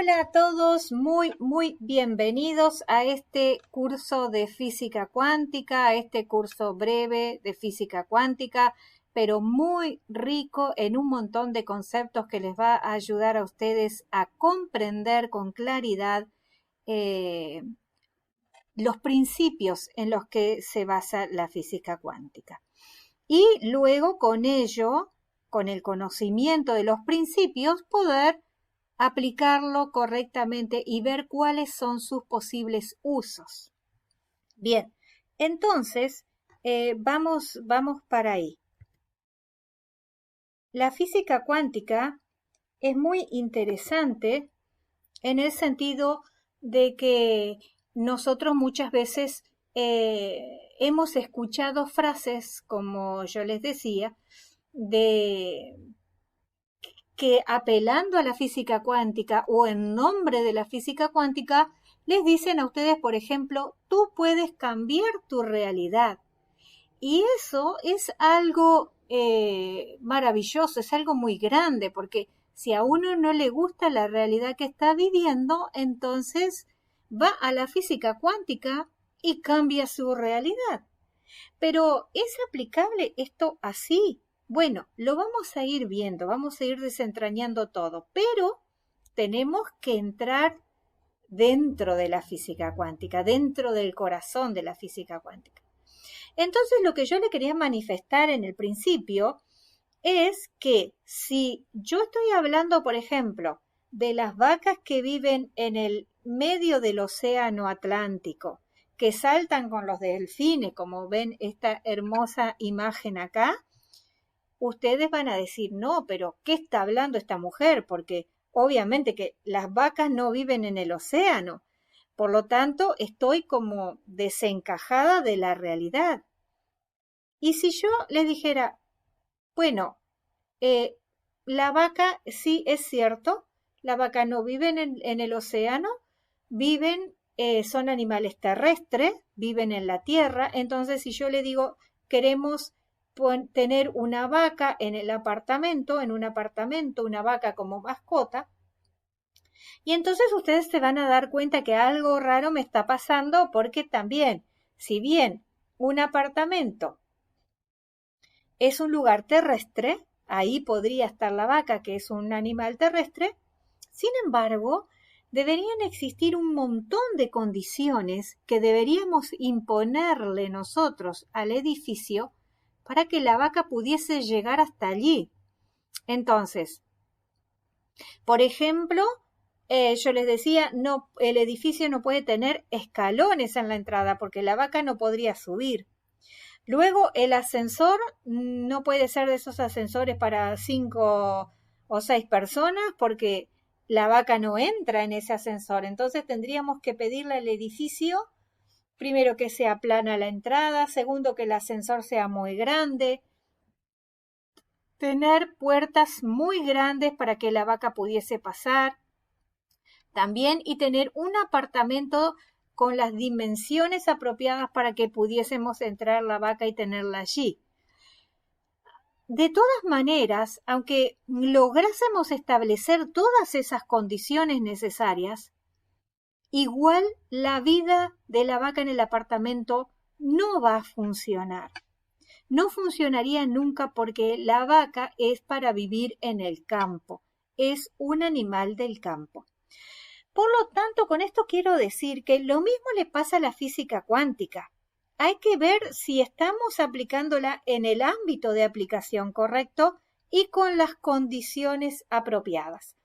Hola a todos, muy bienvenidos a este curso de física cuántica, a este curso breve de física cuántica, pero muy rico en un montón de conceptos que les va a ayudar a ustedes a comprender con claridad los principios en los que se basa la física cuántica. Y luego con ello, con el conocimiento de los principios, poder aplicarlo correctamente y ver cuáles son sus posibles usos. Bien, entonces vamos para ahí. La física cuántica es muy interesante en el sentido de que nosotros muchas veces hemos escuchado frases, como yo les decía, de que apelando a la física cuántica o en nombre de la física cuántica, les dicen a ustedes, por ejemplo, tú puedes cambiar tu realidad. Y eso es algo maravilloso, es algo muy grande, porque si a uno no le gusta la realidad que está viviendo, entonces va a la física cuántica y cambia su realidad. Pero ¿es aplicable esto así? Bueno, lo vamos a ir viendo, vamos a ir desentrañando todo, pero tenemos que entrar dentro de la física cuántica, dentro del corazón de la física cuántica. Entonces, lo que yo le quería manifestar en el principio es que si yo estoy hablando, por ejemplo, de las vacas que viven en el medio del océano Atlántico, que saltan con los delfines, como ven esta hermosa imagen acá, ustedes van a decir, no, pero ¿qué está hablando esta mujer? Porque obviamente que las vacas no viven en el océano. Por lo tanto, estoy como desencajada de la realidad. Y si yo les dijera, bueno, la vaca sí es cierto, la vaca no vive en el océano, viven, son animales terrestres, viven en la tierra. Entonces, si yo le digo, queremos tener una vaca en el apartamento, una vaca como mascota, y entonces ustedes se van a dar cuenta que algo raro me está pasando, porque también, si bien un apartamento es un lugar terrestre, ahí podría estar la vaca, que es un animal terrestre. Sin embargo, deberían existir un montón de condiciones que deberíamos imponerle nosotros al edificio para que la vaca pudiese llegar hasta allí. Entonces, por ejemplo, yo les decía, no, el edificio no puede tener escalones en la entrada porque la vaca no podría subir. Luego, el ascensor no puede ser de esos ascensores para 5 o 6 personas porque la vaca no entra en ese ascensor. Entonces tendríamos que pedirle al edificio, primero, que sea plana la entrada, segundo, que el ascensor sea muy grande, tener puertas muy grandes para que la vaca pudiese pasar también, y tener un apartamento con las dimensiones apropiadas para que pudiésemos entrar la vaca y tenerla allí. De todas maneras, aunque lográsemos establecer todas esas condiciones necesarias, igual la vida de la vaca en el apartamento no va a funcionar. No funcionaría nunca porque la vaca es para vivir en el campo, es un animal del campo. Por lo tanto, con esto quiero decir que lo mismo le pasa a la física cuántica. Hay que ver si estamos aplicándola en el ámbito de aplicación correcto y con las condiciones apropiadas.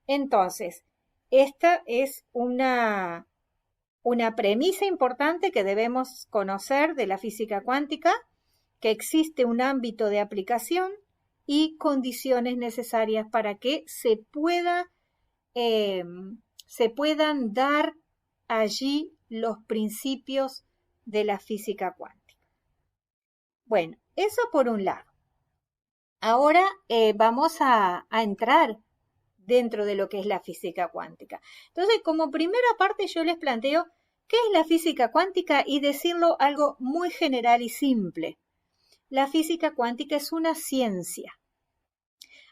Entonces, esta es una premisa importante que debemos conocer de la física cuántica, que existe un ámbito de aplicación y condiciones necesarias para que se puedan dar allí los principios de la física cuántica. Bueno, eso por un lado. Ahora vamos a entrar dentro de lo que es la física cuántica. Entonces, como primera parte yo les planteo qué es la física cuántica y decirlo algo muy general y simple. La física cuántica es una ciencia.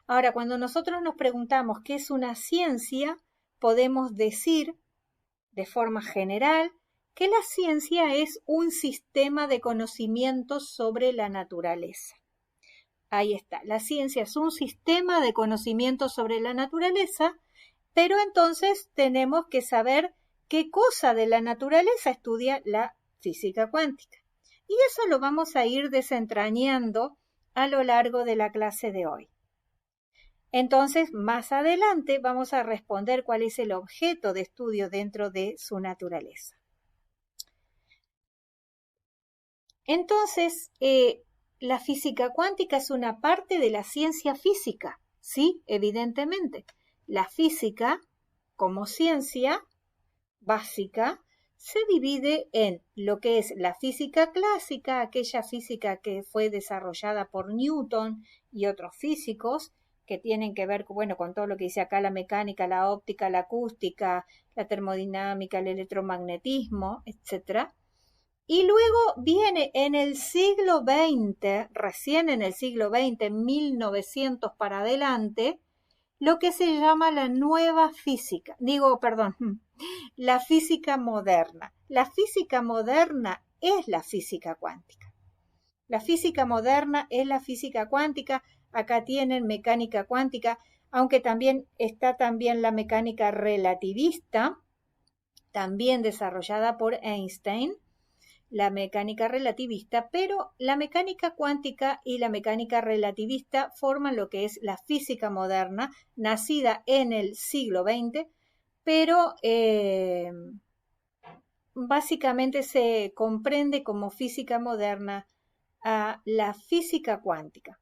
Ahora, cuando nosotros nos preguntamos qué es una ciencia, podemos decir de forma general que la ciencia es un sistema de conocimientos sobre la naturaleza. Ahí está, la ciencia es un sistema de conocimientos sobre la naturaleza, pero entonces tenemos que saber qué cosa de la naturaleza estudia la física cuántica. Y eso lo vamos a ir desentrañando a lo largo de la clase de hoy. Entonces, más adelante vamos a responder cuál es el objeto de estudio dentro de su naturaleza. Entonces, la física cuántica es una parte de la ciencia física, sí, evidentemente. La física, como ciencia básica, se divide en lo que es la física clásica, aquella física que fue desarrollada por Newton y otros físicos, que tienen que ver, bueno, con todo lo que dice acá la mecánica, la óptica, la acústica, la termodinámica, el electromagnetismo, etc. Y luego viene en el siglo XX, recién en el siglo XX, 1900 para adelante, lo que se llama la nueva física, la física moderna. La física moderna es la física cuántica. La física moderna es la física cuántica. Acá tienen mecánica cuántica, aunque también está también la mecánica relativista, también desarrollada por Einstein, la mecánica relativista, pero la mecánica cuántica y la mecánica relativista forman lo que es la física moderna, nacida en el siglo XX, pero básicamente se comprende como física moderna a la física cuántica.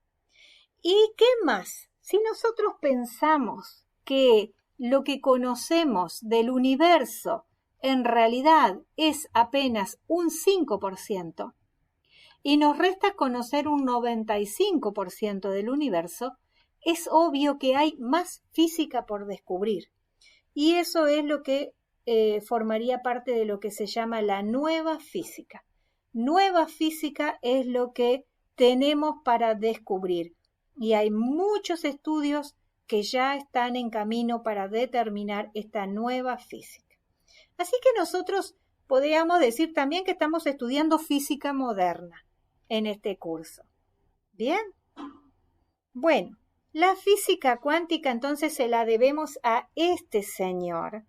¿Y qué más? Si nosotros pensamos que lo que conocemos del universo en realidad es apenas un 5% y nos resta conocer un 95% del universo, es obvio que hay más física por descubrir. Y eso es lo que formaría parte de lo que se llama la nueva física. Nueva física es lo que tenemos para descubrir. Y hay muchos estudios que ya están en camino para determinar esta nueva física. Así que nosotros podríamos decir también que estamos estudiando física moderna en este curso. ¿Bien? Bueno, la física cuántica entonces se la debemos a este señor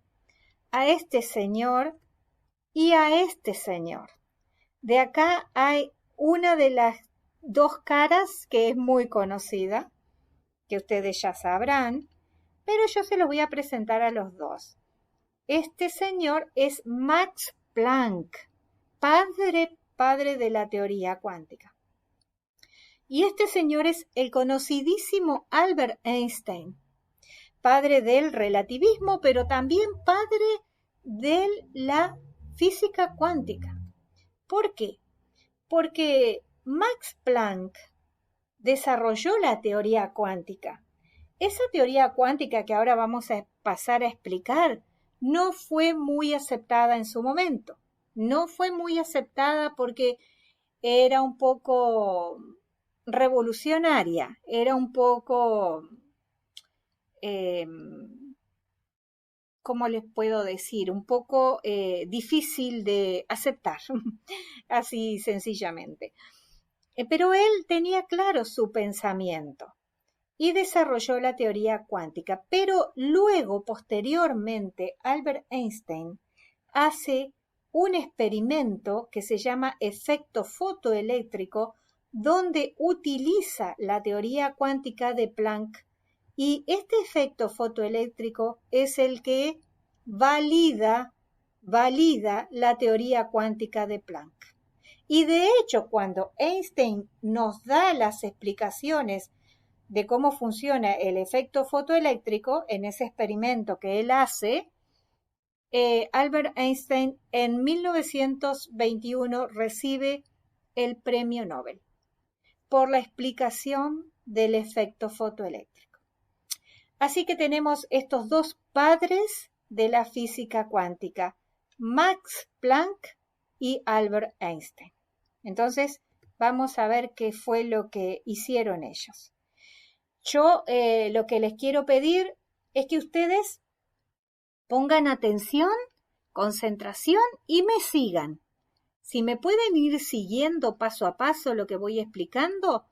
y a este señor. De acá hay una de las dos caras que es muy conocida, que ustedes ya sabrán, pero yo se los voy a presentar a los dos. Este señor es Max Planck, padre de la teoría cuántica. Y este señor es el conocidísimo Albert Einstein, padre del relativismo, pero también padre de la física cuántica. ¿Por qué? Porque Max Planck desarrolló la teoría cuántica. Esa teoría cuántica que ahora vamos a pasar a explicar no fue muy aceptada en su momento. No fue muy aceptada porque era un poco revolucionaria, era un poco, ¿cómo les puedo decir? Un poco difícil de aceptar, así sencillamente. Pero él tenía claro su pensamiento y desarrolló la teoría cuántica. Pero luego, posteriormente, Albert Einstein hace un experimento que se llama efecto fotoeléctrico, donde utiliza la teoría cuántica de Planck, y este efecto fotoeléctrico es el que valida la teoría cuántica de Planck. Y de hecho, cuando Einstein nos da las explicaciones de cómo funciona el efecto fotoeléctrico en ese experimento que él hace, Albert Einstein en 1921 recibe el premio Nobel por la explicación del efecto fotoeléctrico. Así que tenemos estos dos padres de la física cuántica, Max Planck y Albert Einstein. Entonces, vamos a ver qué fue lo que hicieron ellos. Yo lo que les quiero pedir es que ustedes Pongan atención, concentración y me sigan. Si me pueden ir siguiendo paso a paso lo que voy explicando,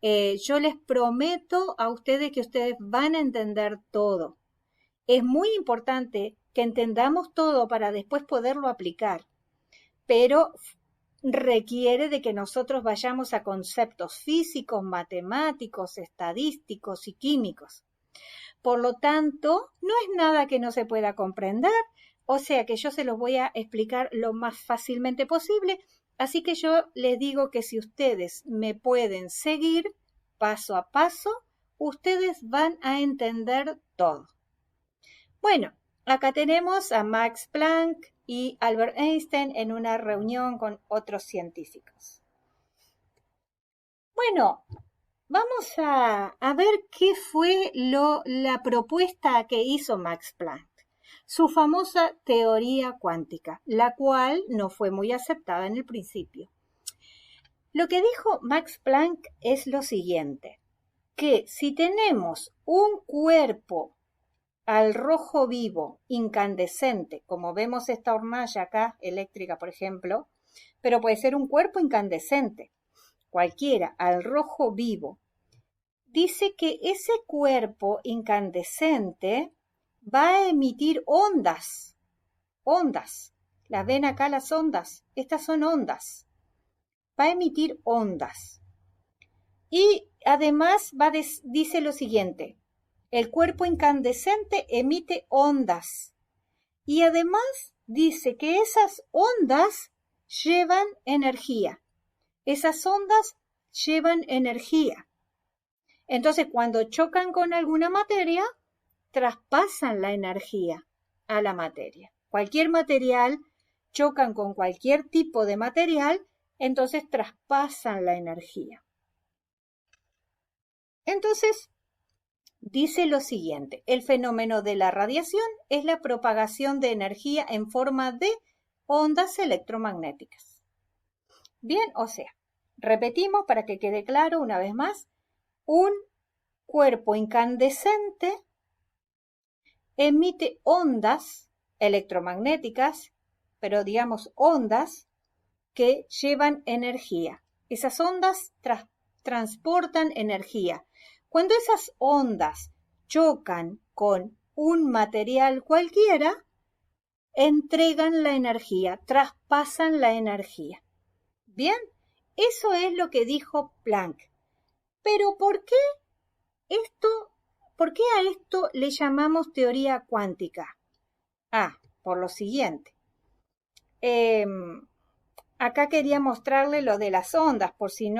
yo les prometo a ustedes que ustedes van a entender todo. Es muy importante que entendamos todo para después poderlo aplicar, pero requiere de que nosotros vayamos a conceptos físicos, matemáticos, estadísticos y químicos. Por lo tanto, no es nada que no se pueda comprender, o sea que yo se los voy a explicar lo más fácilmente posible, así que yo les digo que si ustedes me pueden seguir paso a paso, ustedes van a entender todo. Bueno, acá tenemos a Max Planck y Albert Einstein en una reunión con otros científicos. Bueno, vamos a ver qué fue la propuesta que hizo Max Planck, su famosa teoría cuántica, la cual no fue muy aceptada en el principio. Lo que dijo Max Planck es lo siguiente, que si tenemos un cuerpo al rojo vivo, incandescente, como vemos esta hornalla acá, eléctrica por ejemplo, pero puede ser un cuerpo incandescente, cualquiera, al rojo vivo, dice que ese cuerpo incandescente va a emitir ondas, las ven acá las ondas, estas son ondas, va a emitir ondas. Y además dice lo siguiente, el cuerpo incandescente emite ondas y además dice que esas ondas llevan energía. Esas ondas llevan energía. Entonces, cuando chocan con alguna materia, traspasan la energía a la materia. Cualquier material, chocan con cualquier tipo de material, entonces traspasan la energía. Entonces, dice lo siguiente, el fenómeno de la radiación es la propagación de energía en forma de ondas electromagnéticas. Bien, o sea, repetimos para que quede claro una vez más, un cuerpo incandescente emite ondas electromagnéticas, pero digamos ondas que llevan energía. Esas ondas transportan energía. Cuando esas ondas chocan con un material cualquiera, entregan la energía, traspasan la energía. Bien, eso es lo que dijo Planck. Pero ¿por qué a esto le llamamos teoría cuántica? Por lo siguiente. Acá quería mostrarle lo de las ondas, por si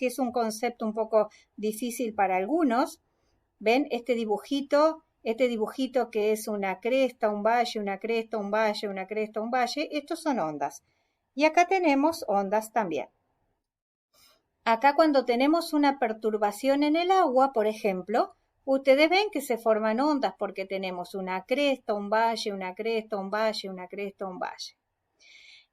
es un concepto un poco difícil para algunos. ¿Ven este dibujito que es una cresta, un valle, una cresta, un valle, una cresta, un valle? Estos son ondas. Y acá tenemos ondas también. Acá cuando tenemos una perturbación en el agua, por ejemplo, ustedes ven que se forman ondas porque tenemos una cresta, un valle, una cresta, un valle, una cresta, un valle.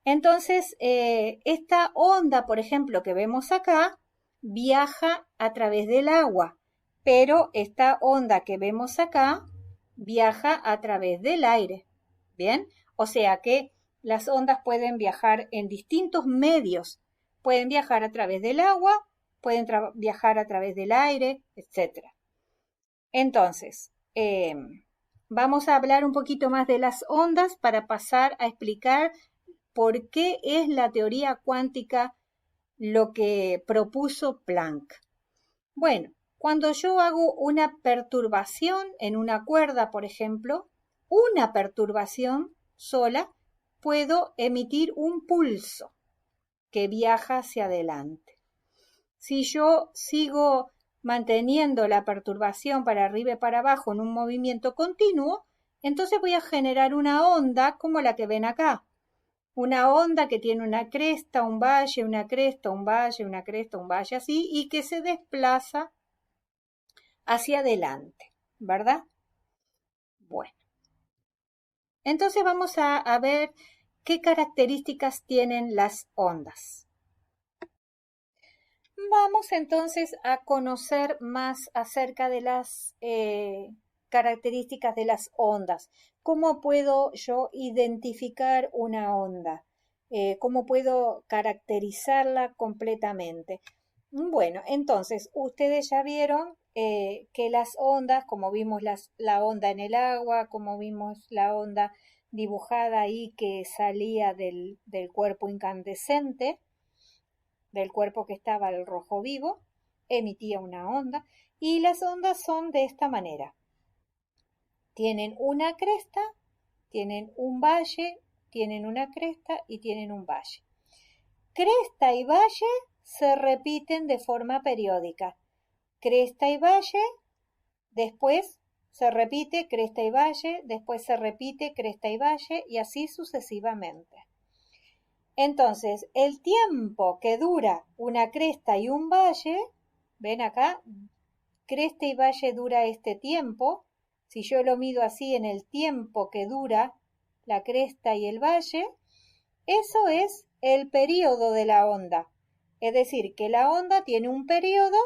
Entonces, esta onda, por ejemplo, que vemos acá, viaja a través del agua, pero esta onda que vemos acá viaja a través del aire. ¿Bien? O sea que las ondas pueden viajar en distintos medios. Pueden viajar a través del agua, pueden viajar a través del aire, etc. Entonces, vamos a hablar un poquito más de las ondas para pasar a explicar por qué es la teoría cuántica lo que propuso Planck. Bueno, cuando yo hago una perturbación en una cuerda, por ejemplo, una perturbación sola, puedo emitir un pulso que viaja hacia adelante. Si yo sigo manteniendo la perturbación para arriba y para abajo en un movimiento continuo, entonces voy a generar una onda como la que ven acá. Una onda que tiene una cresta, un valle, una cresta, un valle, una cresta, un valle, así, y que se desplaza hacia adelante, ¿verdad? Bueno, entonces vamos a ver qué características tienen las ondas. Vamos entonces a conocer más acerca de las características de las ondas. ¿Cómo puedo yo identificar una onda? ¿Cómo puedo caracterizarla completamente? Bueno, entonces, ustedes ya vieron que las ondas, como vimos la onda en el agua, como vimos la onda dibujada ahí que salía del cuerpo incandescente, del cuerpo que estaba al rojo vivo, emitía una onda, y las ondas son de esta manera. Tienen una cresta, tienen un valle, tienen una cresta y tienen un valle. Cresta y valle se repiten de forma periódica. Cresta y valle, después se repite cresta y valle, después se repite cresta y valle y así sucesivamente. Entonces, el tiempo que dura una cresta y un valle, ven acá, cresta y valle dura este tiempo. Si yo lo mido así en el tiempo que dura la cresta y el valle, eso es el período de la onda. Es decir, que la onda tiene un período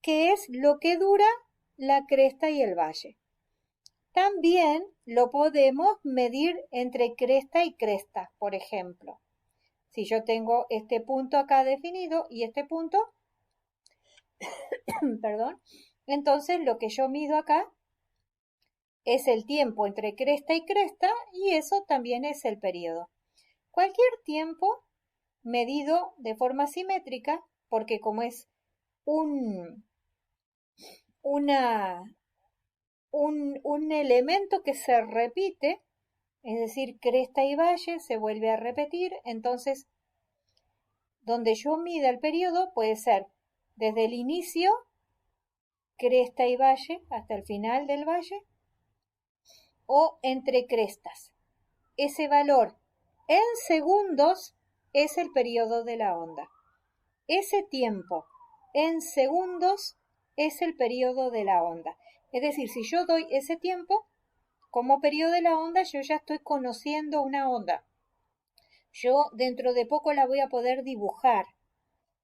que es lo que dura la cresta y el valle. También lo podemos medir entre cresta y cresta, por ejemplo. Si yo tengo este punto acá definido y este punto, perdón, entonces lo que yo mido acá es el tiempo entre cresta y cresta y eso también es el período. Cualquier tiempo medido de forma simétrica, porque como es un, un elemento que se repite, es decir, cresta y valle se vuelve a repetir, entonces donde yo mida el periodo puede ser desde el inicio, cresta y valle, hasta el final del valle, o entre crestas. Ese valor en segundos es el periodo de la onda. Ese tiempo en segundos es el periodo de la onda. Es decir, si yo doy ese tiempo como periodo de la onda, yo ya estoy conociendo una onda. Yo dentro de poco la voy a poder dibujar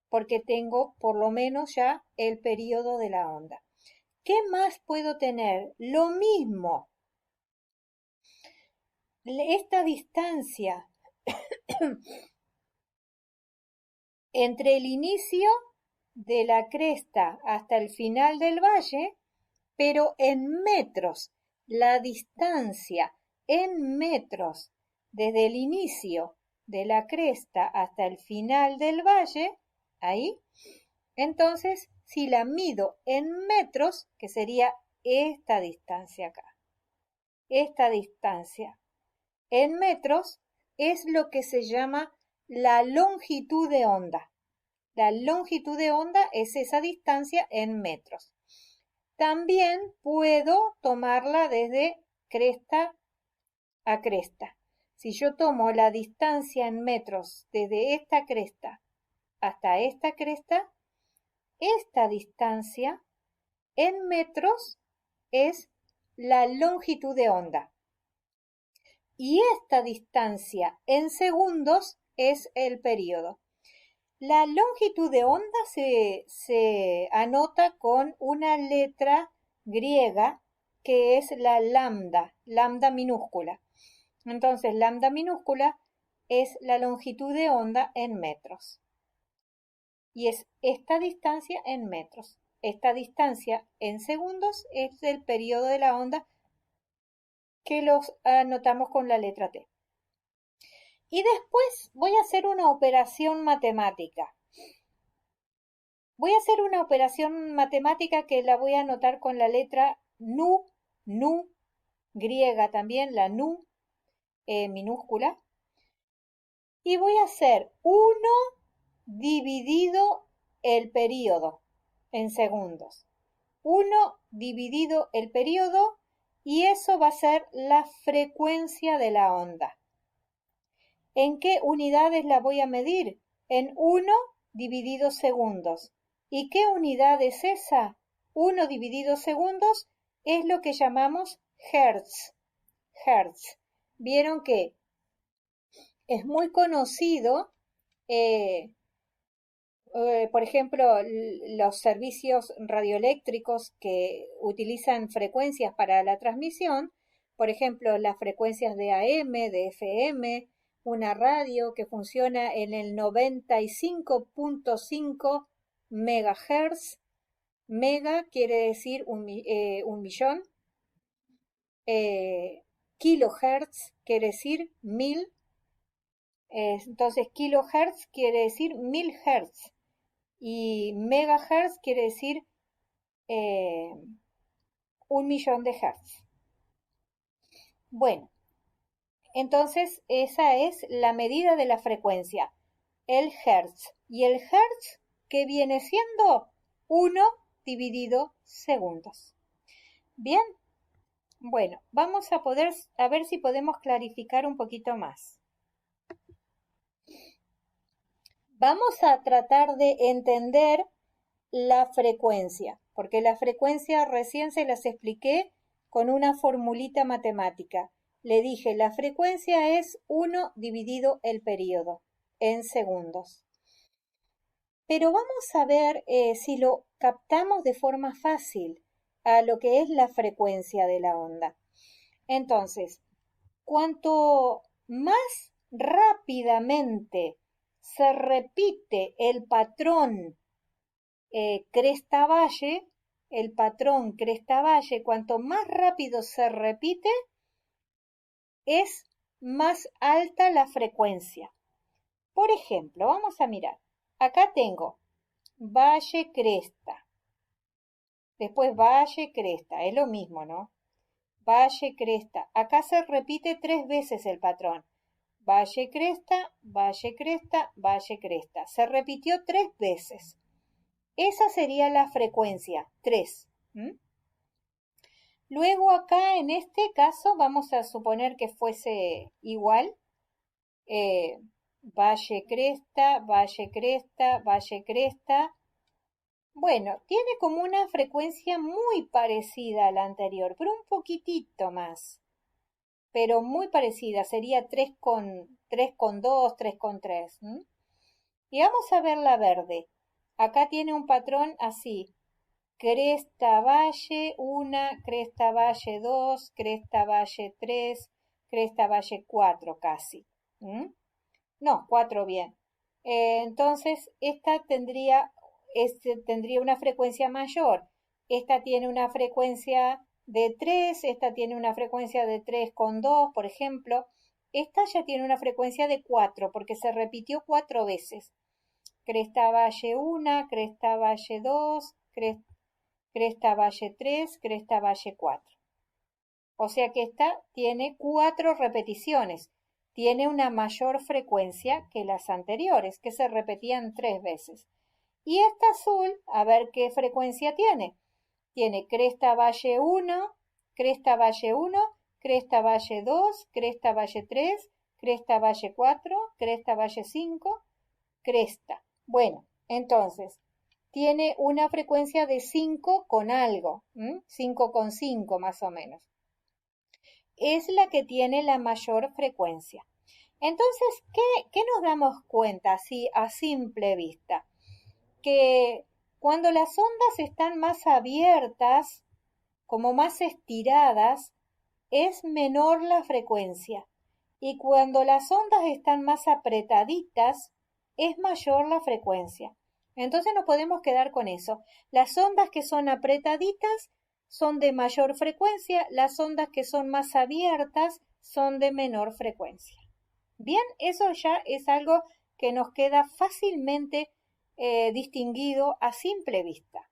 porque tengo por lo menos ya el periodo de la onda. ¿Qué más puedo tener? Lo mismo. Esta distancia entre el inicio de la cresta hasta el final del valle, pero en metros. La distancia en metros desde el inicio de la cresta hasta el final del valle, ahí, entonces si la mido en metros, que sería esta distancia acá, esta distancia en metros es lo que se llama la longitud de onda. La longitud de onda es esa distancia en metros. También puedo tomarla desde cresta a cresta. Si yo tomo la distancia en metros desde esta cresta hasta esta cresta, esta distancia en metros es la longitud de onda. Y esta distancia en segundos es el período. La longitud de onda se anota con una letra griega que es la lambda, lambda minúscula. Entonces, lambda minúscula es la longitud de onda en metros. Y es esta distancia en metros. Esta distancia en segundos es el periodo de la onda que los anotamos con la letra T. Y después voy a hacer una operación matemática. Voy a hacer una operación matemática que la voy a anotar con la letra nu, griega también, la nu minúscula. Y voy a hacer 1 dividido el período en segundos. 1 dividido el período y eso va a ser la frecuencia de la onda. ¿En qué unidades la voy a medir? En 1 dividido segundos. ¿Y qué unidad es esa? 1 dividido segundos es lo que llamamos hertz. Hertz. Vieron que es muy conocido, por ejemplo, los servicios radioeléctricos que utilizan frecuencias para la transmisión, por ejemplo, las frecuencias de AM, de FM, una radio que funciona en el 95.5 megahertz. Mega quiere decir un millón. Kilohertz quiere decir 1000. Entonces, kilohertz quiere decir 1000 hertz. Y megahertz quiere decir eh, un millón de hertz. Bueno, entonces esa es la medida de la frecuencia, el hertz. ¿Y el hertz qué viene siendo? 1 dividido segundos. Bien, bueno, vamos a ver si podemos clarificar un poquito más. Vamos a tratar de entender la frecuencia, porque la frecuencia recién se las expliqué con una formulita matemática. Le dije, la frecuencia es 1 dividido el periodo en segundos. Pero vamos a ver si lo captamos de forma fácil a lo que es la frecuencia de la onda. Entonces, cuanto más rápidamente se repite el patrón cresta-valle, cuanto más rápido se repite, es más alta la frecuencia. Por ejemplo, vamos a mirar. Acá tengo valle cresta, después valle cresta, es lo mismo, ¿no? Valle cresta. Acá se repite 3 veces el patrón. Valle cresta, valle cresta, valle cresta. Se repitió 3 veces. Esa sería la frecuencia, 3. Luego acá en este caso vamos a suponer que fuese igual. Valle cresta, valle cresta, valle cresta. Bueno, tiene como una frecuencia muy parecida a la anterior, pero un poquitito más. Pero muy parecida, sería 3,2, 3,3. Y vamos a ver la verde. Acá tiene un patrón así. Cresta valle 1, cresta valle 2, cresta valle 3, cresta valle 4 casi. No, 4 bien. Entonces, esta tendría una frecuencia mayor. Esta tiene una frecuencia de 3, esta tiene una frecuencia de 3,2, por ejemplo. Esta ya tiene una frecuencia de 4 porque se repitió 4 veces. Cresta valle 1, cresta valle 2, cresta valle 3, cresta valle 4. O sea que esta tiene 4 repeticiones. Tiene una mayor frecuencia que las anteriores, que se repetían 3 veces. Y esta azul, a ver qué frecuencia tiene. Tiene cresta valle 1, cresta valle 1, cresta valle 2, cresta valle 3, cresta valle 4, cresta valle 5, cresta. Bueno, entonces, tiene una frecuencia de 5 con algo, 5,5 más o menos. Es la que tiene la mayor frecuencia. Entonces, ¿qué nos damos cuenta así a simple vista? Que cuando las ondas están más abiertas, como más estiradas, es menor la frecuencia. Y cuando las ondas están más apretaditas, es mayor la frecuencia. Entonces nos podemos quedar con eso. Las ondas que son apretaditas son de mayor frecuencia, las ondas que son más abiertas son de menor frecuencia. Bien, eso ya es algo que nos queda fácilmente distinguido a simple vista.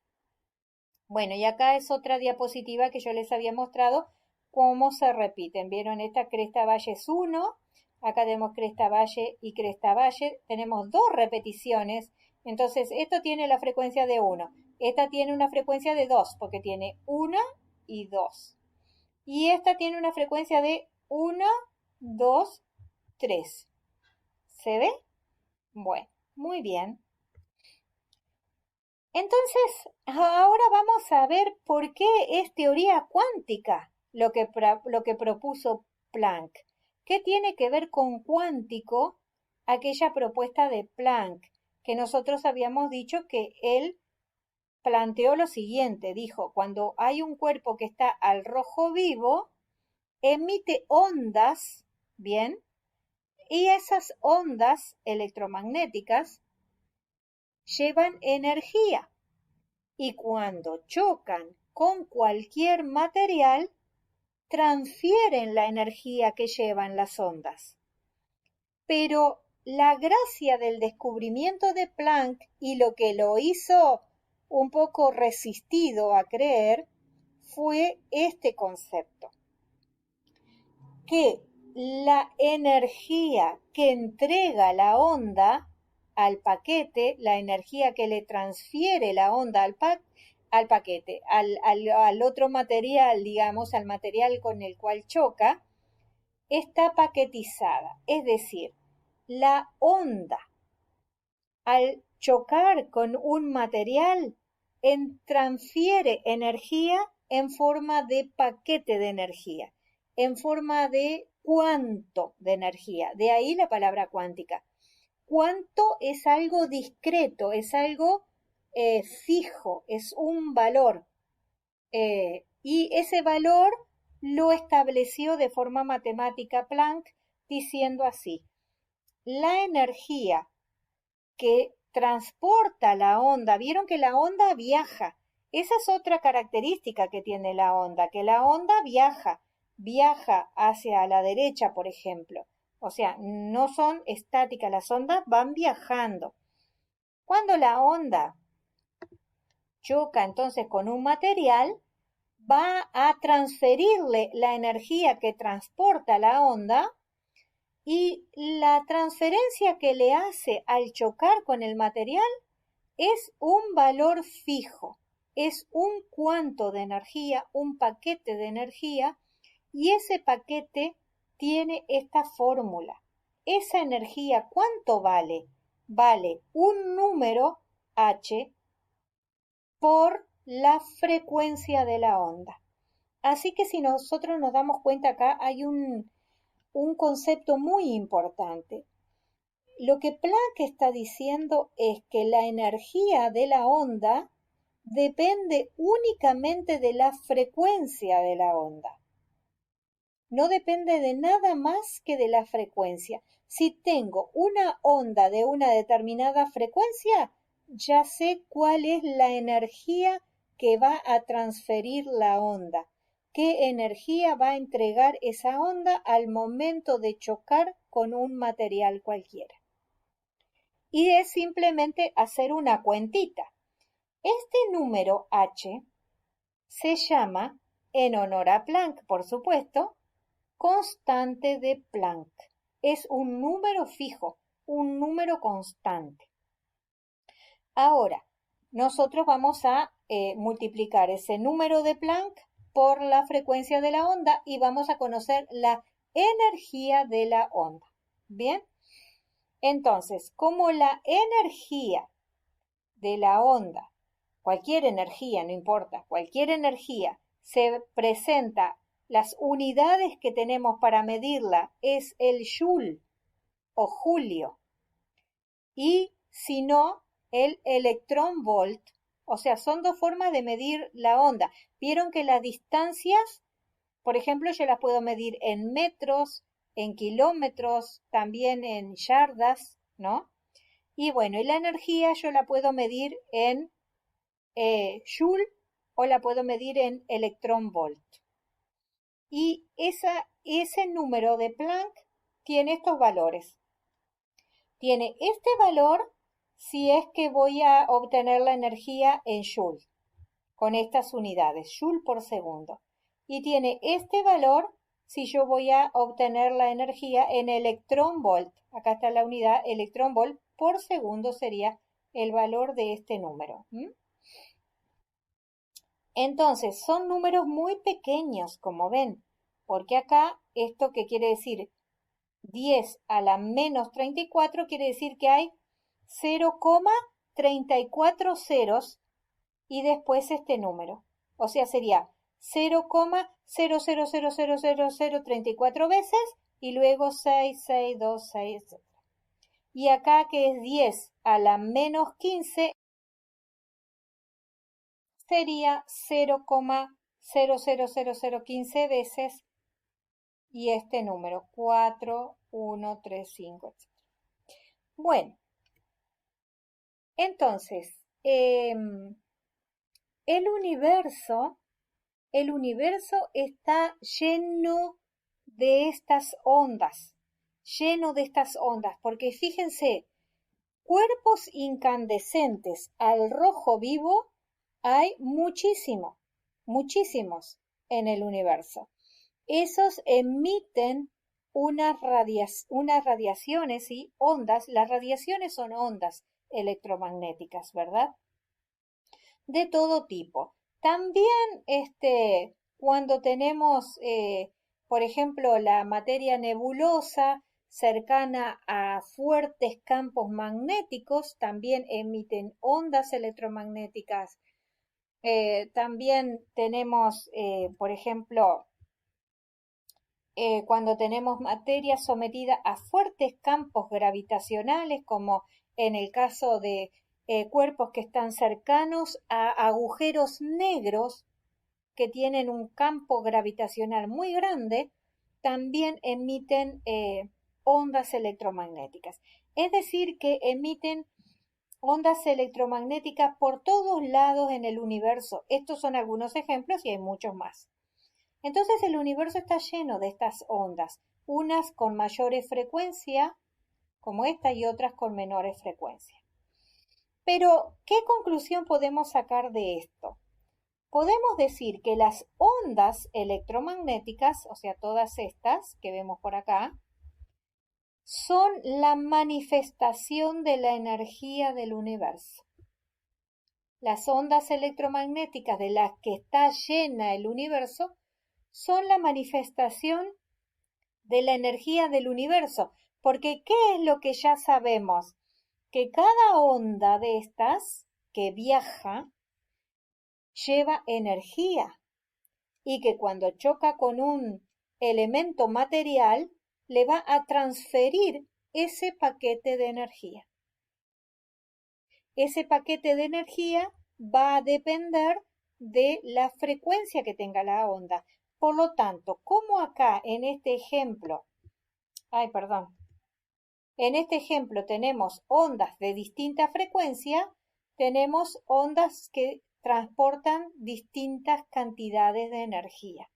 Bueno, y acá es otra diapositiva que yo les había mostrado cómo se repiten. ¿Vieron? Esta cresta valle es 1, acá tenemos cresta valle y cresta valle, tenemos 2 repeticiones, entonces esto tiene la frecuencia de 1, esta tiene una frecuencia de 2 porque tiene 1 y 2. Y esta tiene una frecuencia de 1, 2, 3. ¿Se ve? Bueno, muy bien. Entonces, ahora vamos a ver por qué es teoría cuántica lo que propuso Planck. ¿Qué tiene que ver con cuántico aquella propuesta de Planck? que nosotros habíamos dicho que él planteó lo siguiente, dijo, cuando hay un cuerpo que está al rojo vivo, emite ondas, ¿bien? Y esas ondas electromagnéticas llevan energía y cuando chocan con cualquier material, transfieren la energía que llevan las ondas. Pero la gracia del descubrimiento de Planck y lo que lo hizo un poco resistido a creer fue este concepto, que la energía que entrega la onda al paquete, la energía que le transfiere la onda al paquete, al otro material, digamos, al material con el cual choca, está paquetizada. Es decir, la onda, al chocar con un material, transfiere energía en forma de paquete de energía, en forma de cuánto de energía. De ahí la palabra cuántica. Cuánto es algo discreto, es algo fijo, es un valor. Y ese valor lo estableció de forma matemática Planck diciendo así: la energía que transporta la onda, vieron que la onda viaja, esa es otra característica que tiene la onda, que la onda viaja hacia la derecha, por ejemplo. O sea, no son estáticas, las ondas van viajando. Cuando la onda choca entonces con un material, va a transferirle la energía que transporta la onda y la transferencia que le hace al chocar con el material es un valor fijo, es un cuanto de energía, un paquete de energía, y ese paquete tiene esta fórmula. Esa energía, ¿cuánto vale? Vale un número h por la frecuencia de la onda. Así que si nosotros nos damos cuenta acá hay un concepto muy importante. Lo que Planck está diciendo es que la energía de la onda depende únicamente de la frecuencia de la onda. No depende de nada más que de la frecuencia. Si tengo una onda de una determinada frecuencia, ya sé cuál es la energía que va a transferir la onda, qué energía va a entregar esa onda al momento de chocar con un material cualquiera. Y es simplemente hacer una cuentita. Este número h se llama, en honor a Planck, por supuesto, constante de Planck. Es un número fijo, un número constante. Ahora, nosotros vamos a multiplicar ese número de Planck por la frecuencia de la onda y vamos a conocer la energía de la onda. ¿Bien? Entonces, como la energía de la onda, cualquier energía, no importa, cualquier energía se presenta, las unidades que tenemos para medirla es el joule o julio y si no, el electrón volt. O sea, son dos formas de medir la onda. Vieron que las distancias, por ejemplo, yo las puedo medir en metros, en kilómetros, también en yardas, ¿no? Y bueno, y la energía yo la puedo medir en joule o la puedo medir en electrón volt. Y ese número de Planck tiene estos valores. Tiene este valor si es que voy a obtener la energía en joule, con estas unidades, joule por segundo. Y tiene este valor si yo voy a obtener la energía en electrón volt. Acá está la unidad electrón volt por segundo sería el valor de este número. Entonces, son números muy pequeños, como ven, porque acá esto que quiere decir 10 a la menos 34 quiere decir que hay 0,34 ceros y después este número. O sea, sería 0,0000034 veces y luego 6, 6, 2, 6, etc. y acá que es 10 a la menos 15 sería 0,00015 veces y este número 4, 1, 3, 5, etc. Bueno, entonces, el universo está lleno de estas ondas, porque fíjense, cuerpos incandescentes al rojo vivo hay muchísimos en el universo. Esos emiten unas radiaciones y ondas. Las radiaciones son ondas electromagnéticas, ¿verdad? De todo tipo. También cuando tenemos, por ejemplo, la materia nebulosa cercana a fuertes campos magnéticos, también emiten ondas electromagnéticas. También tenemos, por ejemplo, cuando tenemos materia sometida a fuertes campos gravitacionales, como en el caso de cuerpos que están cercanos a agujeros negros que tienen un campo gravitacional muy grande, también emiten ondas electromagnéticas. Es decir, que emiten ondas electromagnéticas por todos lados en el universo. Estos son algunos ejemplos y hay muchos más. Entonces el universo está lleno de estas ondas, unas con mayores frecuencia, como esta, y otras con menores frecuencias. Pero, ¿qué conclusión podemos sacar de esto? Podemos decir que las ondas electromagnéticas, o sea, todas estas que vemos por acá, son la manifestación de la energía del universo. Las ondas electromagnéticas de las que está llena el universo son la manifestación de la energía del universo. Porque, ¿qué es lo que ya sabemos? Que cada onda de estas que viaja lleva energía y que cuando choca con un elemento material le va a transferir ese paquete de energía. Ese paquete de energía va a depender de la frecuencia que tenga la onda. Por lo tanto, como acá en este ejemplo, en este ejemplo tenemos ondas de distinta frecuencia, tenemos ondas que transportan distintas cantidades de energía,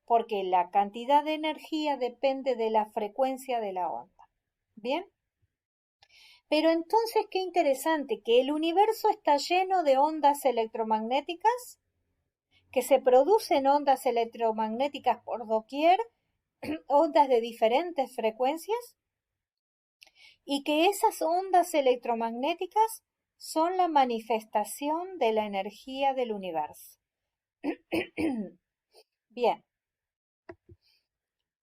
porque la cantidad de energía depende de la frecuencia de la onda. ¿Bien? Pero entonces, qué interesante, que el universo está lleno de ondas electromagnéticas, que se producen ondas electromagnéticas por doquier, ondas de diferentes frecuencias, y que esas ondas electromagnéticas son la manifestación de la energía del universo. Bien.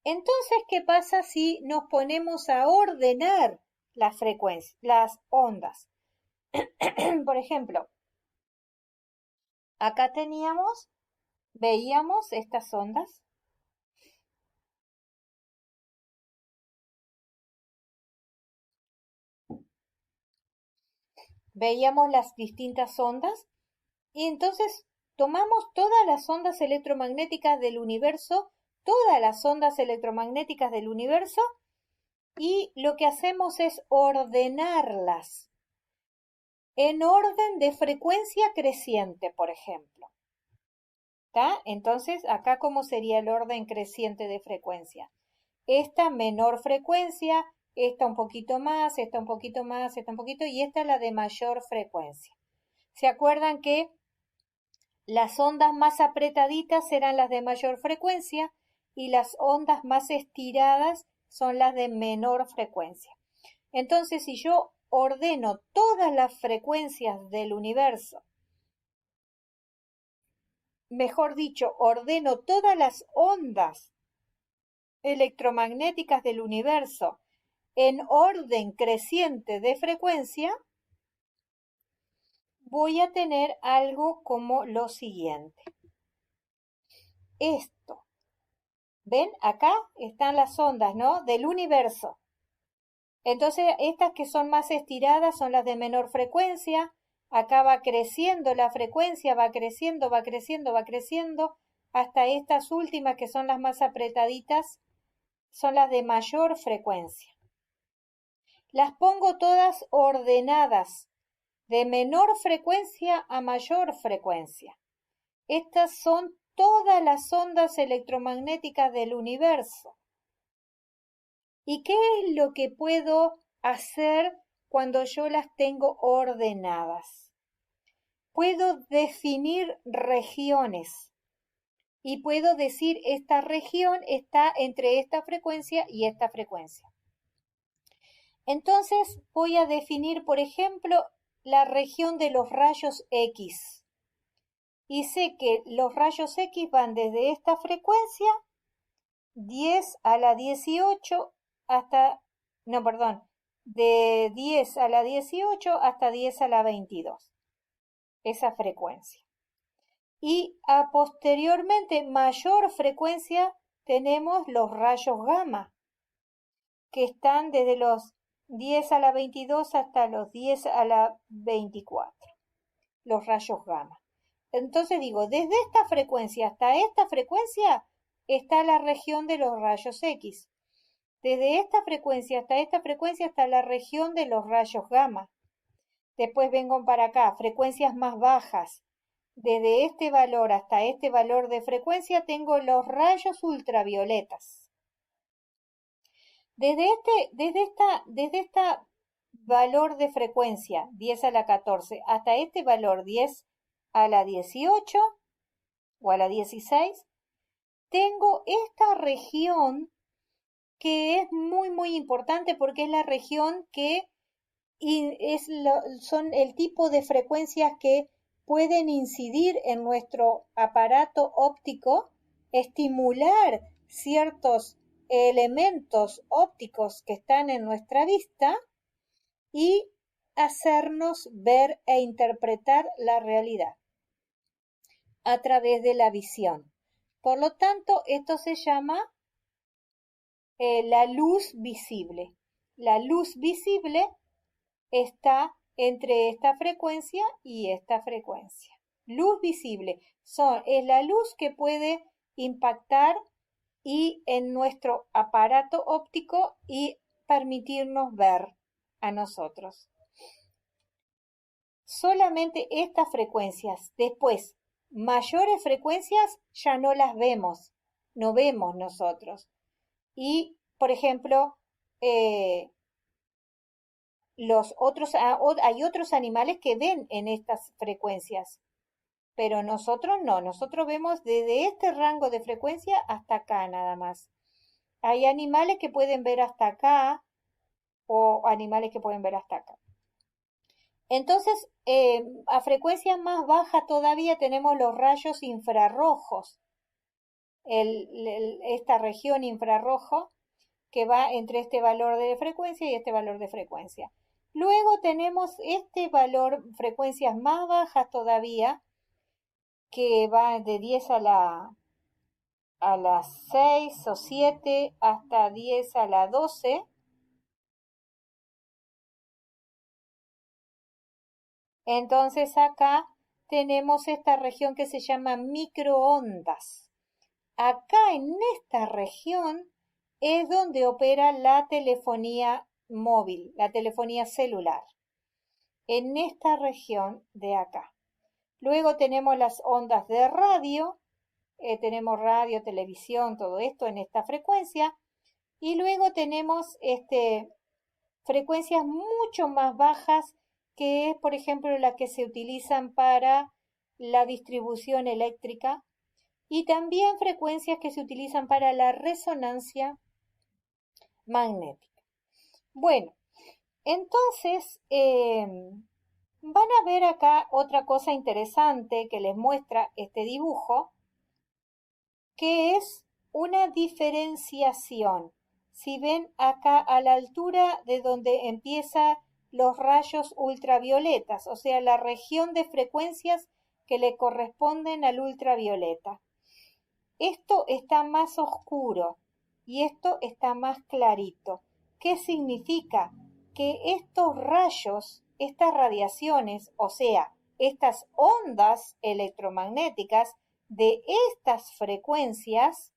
Entonces, ¿qué pasa si nos ponemos a ordenar las frecuencias, las ondas? Por ejemplo, acá veíamos estas ondas. Veíamos las distintas ondas y entonces tomamos todas las ondas electromagnéticas del universo, y lo que hacemos es ordenarlas en orden de frecuencia creciente, por ejemplo. ¿Está? Entonces, acá ¿cómo sería el orden creciente de frecuencia? Esta menor frecuencia, esta un poquito más, esta un poquito más, esta un poquito, y esta la de mayor frecuencia. ¿Se acuerdan que las ondas más apretaditas eran las de mayor frecuencia y las ondas más estiradas son las de menor frecuencia? Entonces, si yo ordeno todas las frecuencias del universo, mejor dicho, ordeno todas las ondas electromagnéticas del universo en orden creciente de frecuencia, voy a tener algo como lo siguiente. Esto. ¿Ven? Acá están las ondas, ¿no? Del universo. Entonces, estas que son más estiradas son las de menor frecuencia. Acá va creciendo la frecuencia, va creciendo, va creciendo, va creciendo, hasta estas últimas que son las más apretaditas, son las de mayor frecuencia. Las pongo todas ordenadas, de menor frecuencia a mayor frecuencia. Estas son todas las ondas electromagnéticas del universo. ¿Y qué es lo que puedo hacer cuando yo las tengo ordenadas? Puedo definir regiones y puedo decir esta región está entre esta frecuencia y esta frecuencia. Entonces voy a definir, por ejemplo, la región de los rayos X. Y sé que los rayos X van desde esta frecuencia, 10 a la 18, de 10 a la 18 hasta 10 a la 22. Esa frecuencia. Y posteriormente, mayor frecuencia, tenemos los rayos gamma, que están desde los 10 a la 22 hasta los 10 a la 24. Los rayos gamma. Entonces digo, desde esta frecuencia hasta esta frecuencia está la región de los rayos X. Desde esta frecuencia hasta esta frecuencia está la región de los rayos gamma. Después vengo para acá, frecuencias más bajas. Desde este valor hasta este valor de frecuencia tengo los rayos ultravioletas. Desde esta valor de frecuencia, 10 a la 14, hasta este valor 10 a la 18 o a la 16, tengo esta región que es muy, muy importante porque es la región que son el tipo de frecuencias que pueden incidir en nuestro aparato óptico, estimular ciertos elementos ópticos que están en nuestra vista y hacernos ver e interpretar la realidad a través de la visión. Por lo tanto, esto se llama la luz visible. La luz visible está entre esta frecuencia y esta frecuencia. Luz visible es la luz que puede impactar y en nuestro aparato óptico y permitirnos ver a nosotros. Solamente estas frecuencias. Después, mayores frecuencias ya no las vemos, no vemos nosotros. Y, por ejemplo, hay otros animales que ven en estas frecuencias, pero nosotros no, nosotros vemos desde este rango de frecuencia hasta acá nada más. Hay animales que pueden ver hasta acá o animales que pueden ver hasta acá. Entonces, a frecuencia más baja todavía tenemos los rayos infrarrojos, esta región infrarrojo que va entre este valor de frecuencia y este valor de frecuencia. Luego tenemos este valor, frecuencias más bajas todavía, que va de 10 a las 6 o 7 hasta 10 a la 12. Entonces acá tenemos esta región que se llama microondas. Acá en esta región es donde opera la telefonía móvil, la telefonía celular. En esta región de acá. Luego tenemos las ondas de radio, tenemos radio, televisión, todo esto en esta frecuencia. Y luego tenemos frecuencias mucho más bajas, que es, por ejemplo, las que se utilizan para la distribución eléctrica. Y también frecuencias que se utilizan para la resonancia magnética. Bueno, entonces van a ver acá otra cosa interesante que les muestra este dibujo, que es una diferenciación. Si ven acá a la altura de donde empiezan los rayos ultravioletas, o sea, la región de frecuencias que le corresponden al ultravioleta. Esto está más oscuro y esto está más clarito. ¿Qué significa? Que estos rayos, estas radiaciones, o sea, estas ondas electromagnéticas de estas frecuencias,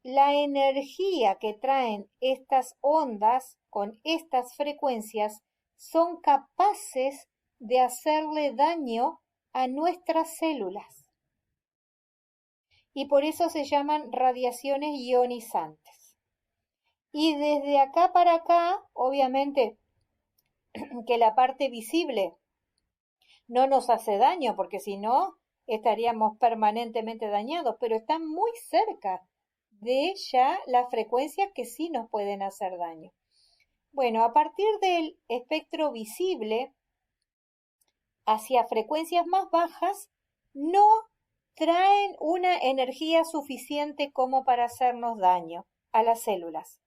la energía que traen estas ondas con estas frecuencias son capaces de hacerle daño a nuestras células. Y por eso se llaman radiaciones ionizantes. Y desde acá para acá, obviamente que la parte visible no nos hace daño, porque si no estaríamos permanentemente dañados, pero están muy cerca de ya las frecuencias que sí nos pueden hacer daño. Bueno, a partir del espectro visible hacia frecuencias más bajas, no traen una energía suficiente como para hacernos daño a las células.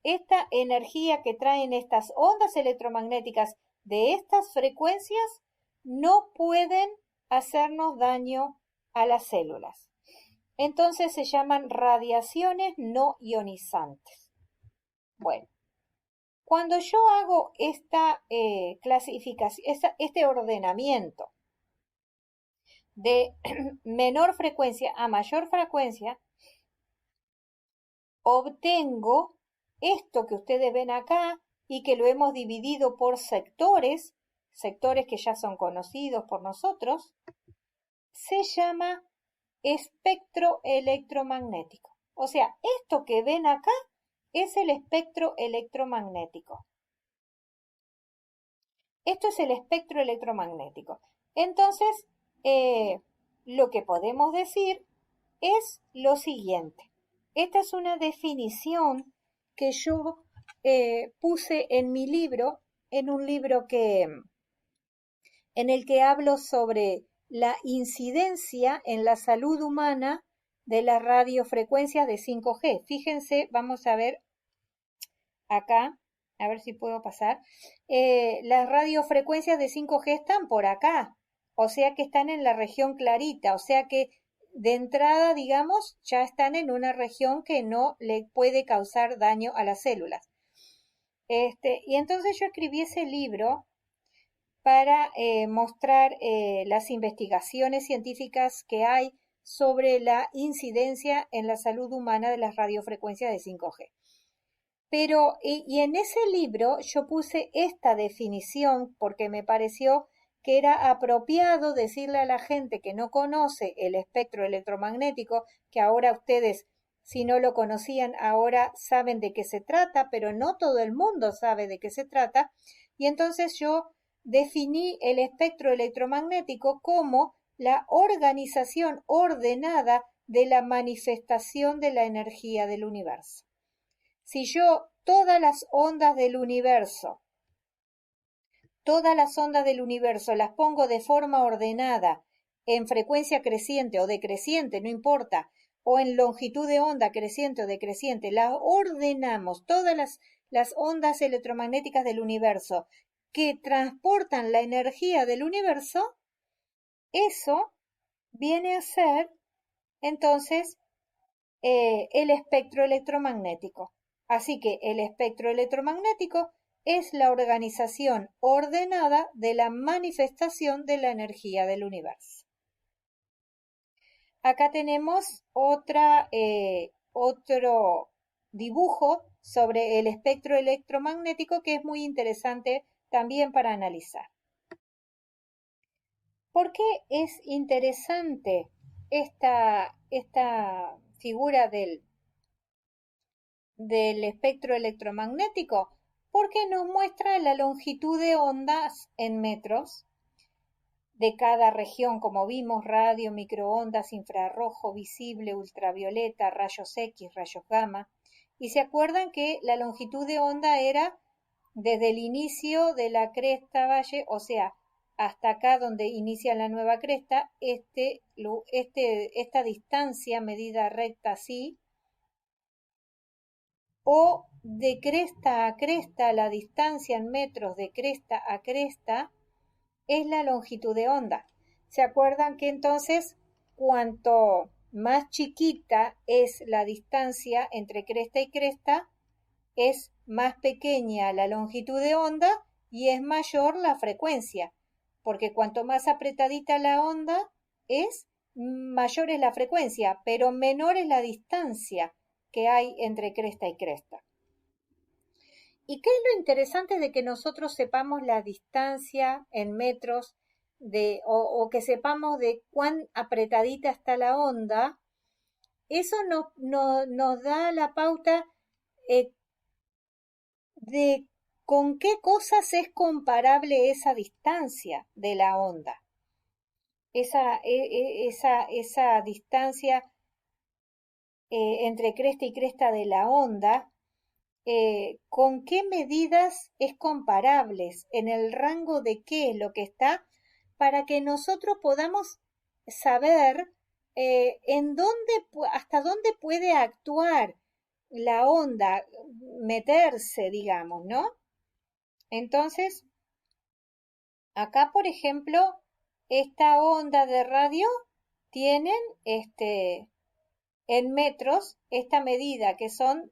Esta energía que traen estas ondas electromagnéticas de estas frecuencias no pueden hacernos daño a las células. Entonces se llaman radiaciones no ionizantes. Bueno, cuando yo hago esta clasificación, este ordenamiento de menor frecuencia a mayor frecuencia, obtengo esto que ustedes ven acá y que lo hemos dividido por sectores, sectores que ya son conocidos por nosotros, se llama espectro electromagnético. O sea, esto que ven acá es el espectro electromagnético. Esto es el espectro electromagnético. Entonces, lo que podemos decir es lo siguiente. Esta es una definición que yo puse en mi libro, en un libro en el que hablo sobre la incidencia en la salud humana de las radiofrecuencias de 5G. Fíjense, vamos a ver acá, a ver si puedo pasar. Las radiofrecuencias de 5G están por acá, o sea que están en la región clarita, o sea que de entrada, digamos, ya están en una región que no le puede causar daño a las células. Y entonces yo escribí ese libro para mostrar las investigaciones científicas que hay sobre la incidencia en la salud humana de las radiofrecuencias de 5G. Pero, y en ese libro yo puse esta definición porque me pareció que era apropiado decirle a la gente que no conoce el espectro electromagnético, que ahora ustedes, si no lo conocían, ahora saben de qué se trata, pero no todo el mundo sabe de qué se trata, y entonces yo definí el espectro electromagnético como la organización ordenada de la manifestación de la energía del universo. Si yo todas las ondas del universo las pongo de forma ordenada, en frecuencia creciente o decreciente, no importa, o en longitud de onda creciente o decreciente, las ordenamos, todas las ondas electromagnéticas del universo que transportan la energía del universo, eso viene a ser entonces el espectro electromagnético. Así que el espectro electromagnético es la organización ordenada de la manifestación de la energía del universo. Acá tenemos otro dibujo sobre el espectro electromagnético que es muy interesante también para analizar. ¿Por qué es interesante esta figura del espectro electromagnético? Porque nos muestra la longitud de ondas en metros de cada región, como vimos, radio, microondas, infrarrojo, visible, ultravioleta, rayos X, rayos gamma. Y se acuerdan que la longitud de onda era desde el inicio de la cresta valle, o sea, hasta acá donde inicia la nueva cresta, esta distancia medida recta así, o de cresta a cresta, la distancia en metros de cresta a cresta es la longitud de onda. ¿Se acuerdan que entonces cuanto más chiquita es la distancia entre cresta y cresta, es más pequeña la longitud de onda y es mayor la frecuencia, porque cuanto más apretadita la onda es, mayor es la frecuencia, pero menor es la distancia que hay entre cresta y cresta. ¿Y qué es lo interesante de que nosotros sepamos la distancia en metros o que sepamos de cuán apretadita está la onda? Eso nos da la pauta eh, de con qué cosas es comparable esa distancia de la onda. Esa distancia entre cresta y cresta de la onda, con qué medidas es comparables, en el rango de qué es lo que está, para que nosotros podamos saber hasta dónde puede actuar la onda, meterse, digamos, ¿no? Entonces, acá, por ejemplo, esta onda de radio tienen en metros esta medida que son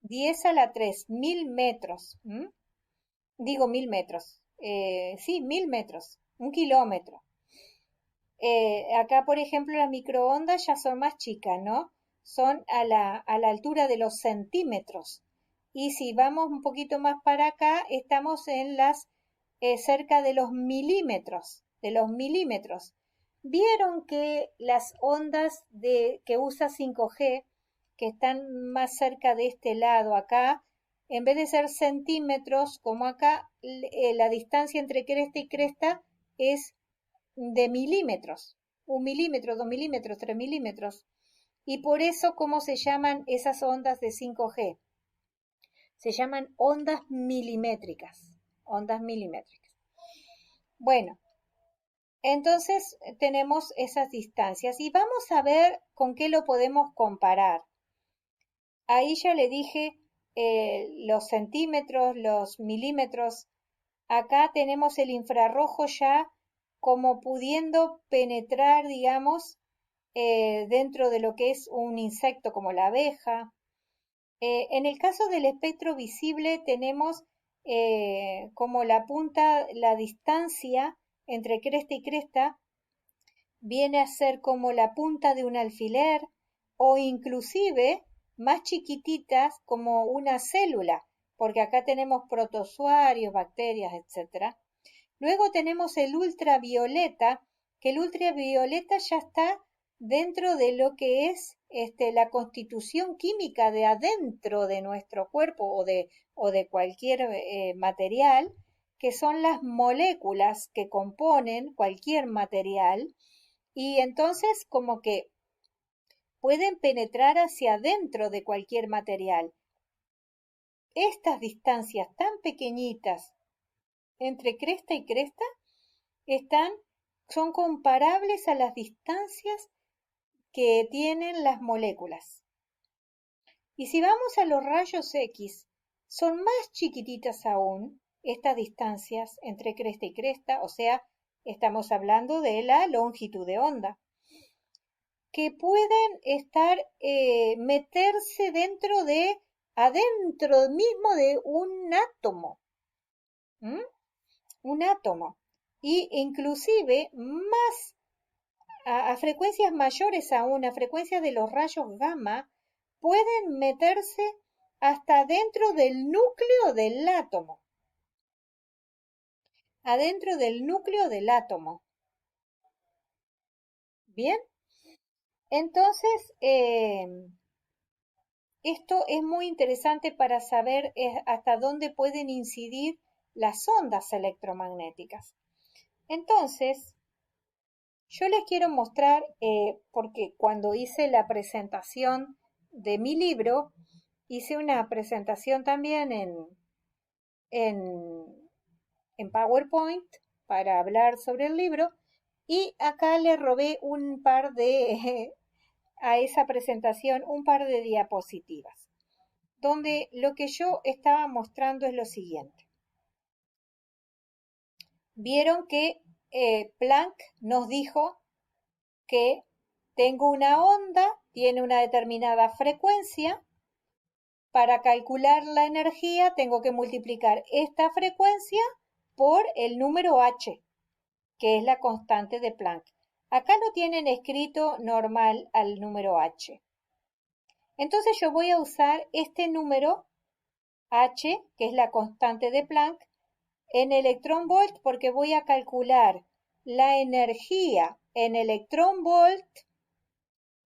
10 a la 3, 1000 metros. Digo 1000 metros. Sí, 1000 metros, un kilómetro. Acá, por ejemplo, las microondas ya son más chicas, ¿no? Son a la altura de los centímetros. Y si vamos un poquito más para acá, estamos en las cerca de los milímetros, Vieron que las ondas que usa 5G, que están más cerca de este lado acá, en vez de ser centímetros como acá, la distancia entre cresta y cresta es de milímetros, 1 milímetro, 2 milímetros, 3 milímetros. Y por eso, ¿cómo se llaman esas ondas de 5G? Se llaman ondas milimétricas, ondas milimétricas. Bueno, entonces tenemos esas distancias y vamos a ver con qué lo podemos comparar. Ahí ya le dije los centímetros, los milímetros. Acá tenemos el infrarrojo ya como pudiendo penetrar, digamos, dentro de lo que es un insecto como la abeja. En el caso del espectro visible tenemos como la punta, la distancia entre cresta y cresta viene a ser como la punta de un alfiler o inclusive más chiquititas como una célula, porque acá tenemos protozoarios, bacterias, etc. Luego tenemos el ultravioleta, que el ultravioleta ya está dentro de lo que es la constitución química de adentro de nuestro cuerpo o de cualquier material, que son las moléculas que componen cualquier material, y entonces como que pueden penetrar hacia adentro de cualquier material. Estas distancias tan pequeñitas entre cresta y cresta son comparables a las distancias que tienen las moléculas. Y si vamos a los rayos X, son más chiquititas aún estas distancias entre cresta y cresta, o sea, estamos hablando de la longitud de onda, que pueden meterse adentro mismo de un átomo. Un átomo. Y inclusive más a frecuencias mayores aún, a frecuencias de los rayos gamma, pueden meterse hasta dentro del núcleo del átomo. Adentro del núcleo del átomo. Bien, entonces esto es muy interesante para saber hasta dónde pueden incidir las ondas electromagnéticas. Entonces, yo les quiero mostrar, porque cuando hice la presentación de mi libro, hice una presentación también en PowerPoint para hablar sobre el libro, y acá le robé a esa presentación un par de diapositivas, donde lo que yo estaba mostrando es lo siguiente. Vieron que Planck nos dijo que tengo una onda tiene una determinada frecuencia. Para calcular la energía tengo que multiplicar esta frecuencia por el número h, que es la constante de Planck. Acá lo tienen escrito normal al número h. Entonces yo voy a usar este número h, que es la constante de Planck, en electron-volt porque voy a calcular la energía en electron-volt,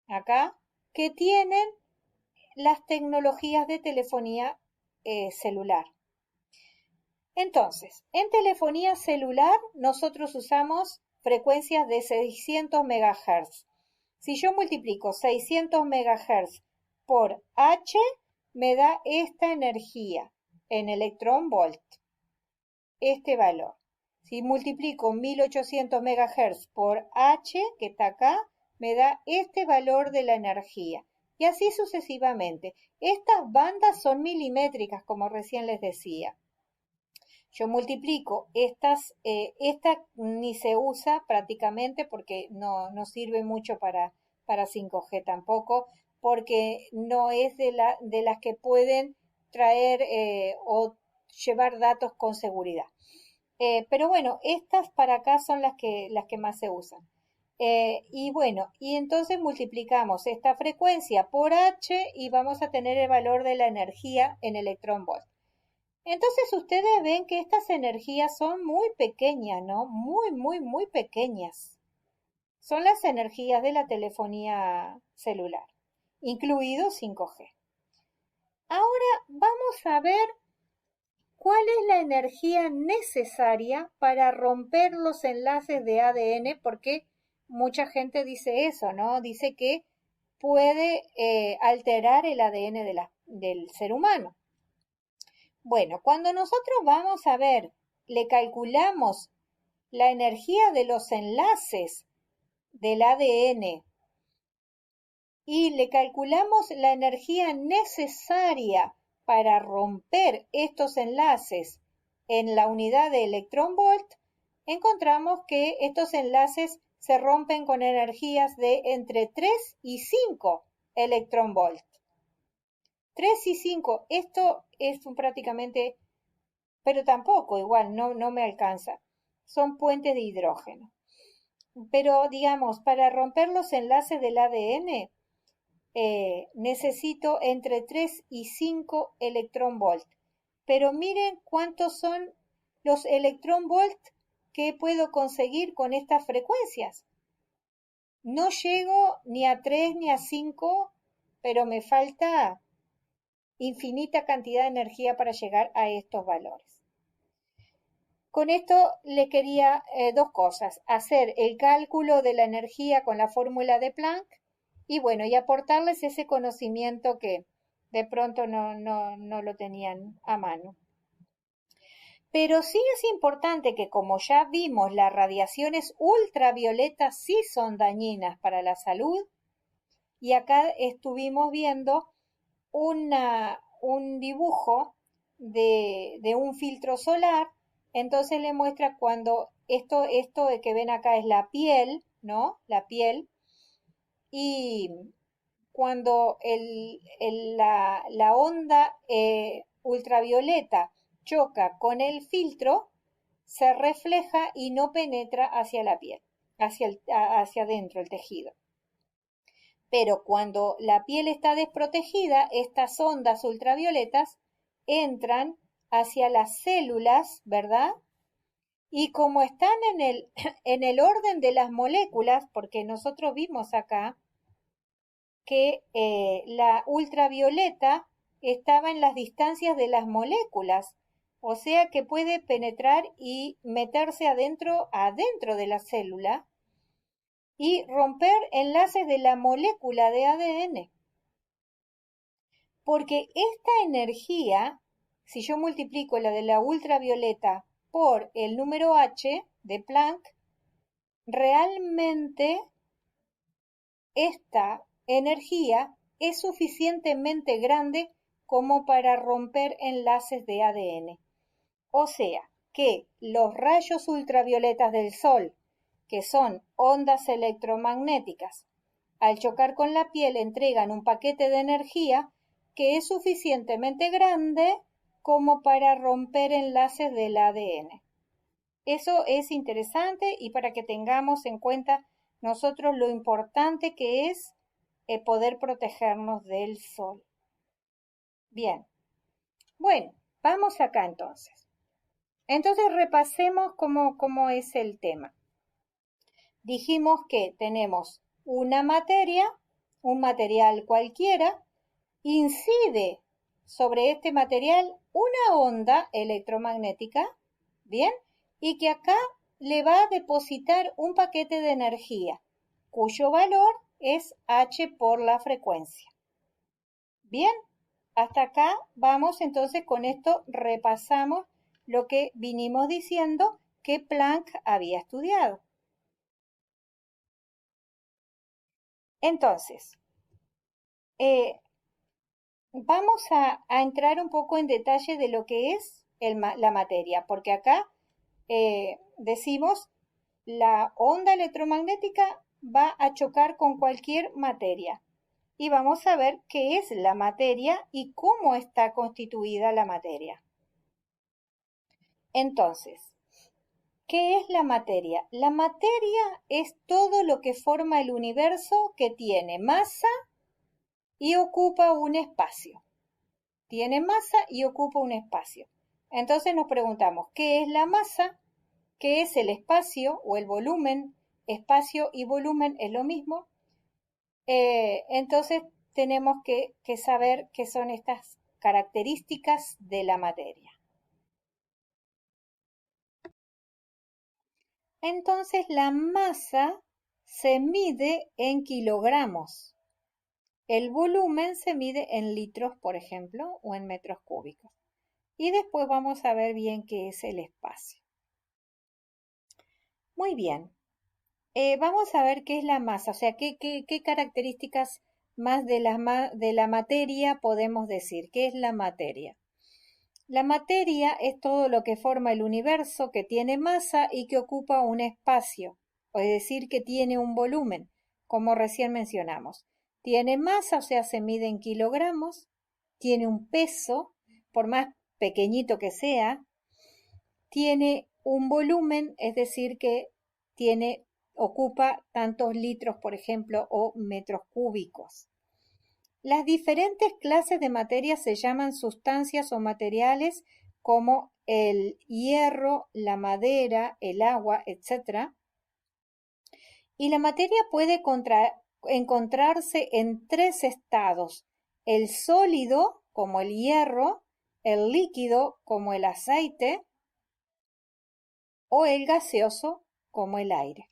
acá, que tienen las tecnologías de telefonía celular. Entonces, en telefonía celular nosotros usamos frecuencias de 600 MHz. Si yo multiplico 600 MHz por H, me da esta energía en electron-volt, este valor. Si multiplico 1800 MHz por H, que está acá, me da este valor de la energía. Y así sucesivamente. Estas bandas son milimétricas, como recién les decía. Yo multiplico esta ni se usa prácticamente porque no sirve mucho para 5G tampoco, porque no es de las que pueden traer o llevar datos con seguridad. Pero bueno, estas para acá son las que más se usan. Y bueno, y entonces multiplicamos esta frecuencia por H y vamos a tener el valor de la energía en electron-volt. Entonces ustedes ven que estas energías son muy pequeñas, ¿no? Muy pequeñas. Son las energías de la telefonía celular, incluido 5G. Ahora vamos a ver cuál es la energía necesaria para romper los enlaces de ADN, porque mucha gente dice eso, ¿no? Dice que puede alterar el ADN del ser humano. Bueno, cuando nosotros vamos a ver, le calculamos la energía de los enlaces del ADN y le calculamos la energía necesaria para romper estos enlaces en la unidad de electron-volt, encontramos que estos enlaces se rompen con energías de entre 3 y 5 electron-volt. 3 y 5, esto es prácticamente, pero tampoco igual, no me alcanza. Son puentes de hidrógeno. Pero digamos, para romper los enlaces del ADN, necesito entre 3 y 5 electron-volt. Pero miren cuántos son los electron-volt que puedo conseguir con estas frecuencias. No llego ni a 3 ni a 5, pero me falta infinita cantidad de energía para llegar a estos valores. Con esto le quería dos cosas, hacer el cálculo de la energía con la fórmula de Planck y bueno, y aportarles ese conocimiento que de pronto no lo tenían a mano. Pero sí es importante que, como ya vimos, las radiaciones ultravioletas sí son dañinas para la salud y acá estuvimos viendo un dibujo de un filtro solar. Entonces le muestra cuando esto que ven acá es la piel, ¿no? La piel. Y cuando la onda ultravioleta choca con el filtro, se refleja y no penetra hacia la piel, hacia adentro el tejido. Pero cuando la piel está desprotegida, estas ondas ultravioletas entran hacia las células, ¿verdad? Y como están en el orden de las moléculas, porque nosotros vimos acá que la ultravioleta estaba en las distancias de las moléculas, o sea que puede penetrar y meterse adentro de la célula y romper enlaces de la molécula de ADN. Porque esta energía, si yo multiplico la de la ultravioleta por el número h de Planck, realmente esta energía es suficientemente grande como para romper enlaces de ADN. O sea, que los rayos ultravioletas del Sol, que son ondas electromagnéticas, al chocar con la piel entregan un paquete de energía que es suficientemente grande como para romper enlaces del ADN. Eso es interesante y para que tengamos en cuenta nosotros lo importante que es poder protegernos del sol. Bien, bueno, vamos acá entonces. Entonces repasemos cómo es el tema. Dijimos que tenemos una materia, un material cualquiera, incide sobre este material una onda electromagnética, ¿bien? Y que acá le va a depositar un paquete de energía, cuyo valor es h por la frecuencia. Bien, hasta acá vamos, entonces con esto repasamos lo que vinimos diciendo que Planck había estudiado. Entonces, vamos a entrar un poco en detalle de lo que es la materia, porque acá decimos la onda electromagnética va a chocar con cualquier materia. Y vamos a ver qué es la materia y cómo está constituida la materia. Entonces, ¿qué es la materia? La materia es todo lo que forma el universo que tiene masa y ocupa un espacio. Tiene masa y ocupa un espacio. Entonces nos preguntamos, ¿qué es la masa? ¿Qué es el espacio o el volumen? Espacio y volumen es lo mismo. Entonces tenemos que saber qué son estas características de la materia. Entonces la masa se mide en kilogramos. El volumen se mide en litros, por ejemplo, o en metros cúbicos. Y después vamos a ver bien qué es el espacio. Muy bien. Vamos a ver qué es la masa, o sea, qué características más de la materia podemos decir. ¿Qué es la materia? La materia es todo lo que forma el universo, que tiene masa y que ocupa un espacio, es decir, que tiene un volumen, como recién mencionamos. Tiene masa, o sea, se mide en kilogramos, tiene un peso, por más pequeñito que sea, tiene un volumen, es decir, que ocupa tantos litros, por ejemplo, o metros cúbicos. Las diferentes clases de materia se llaman sustancias o materiales como el hierro, la madera, el agua, etc. Y la materia puede encontrarse en tres estados: el sólido, como el hierro, el líquido, como el aceite, o el gaseoso, como el aire.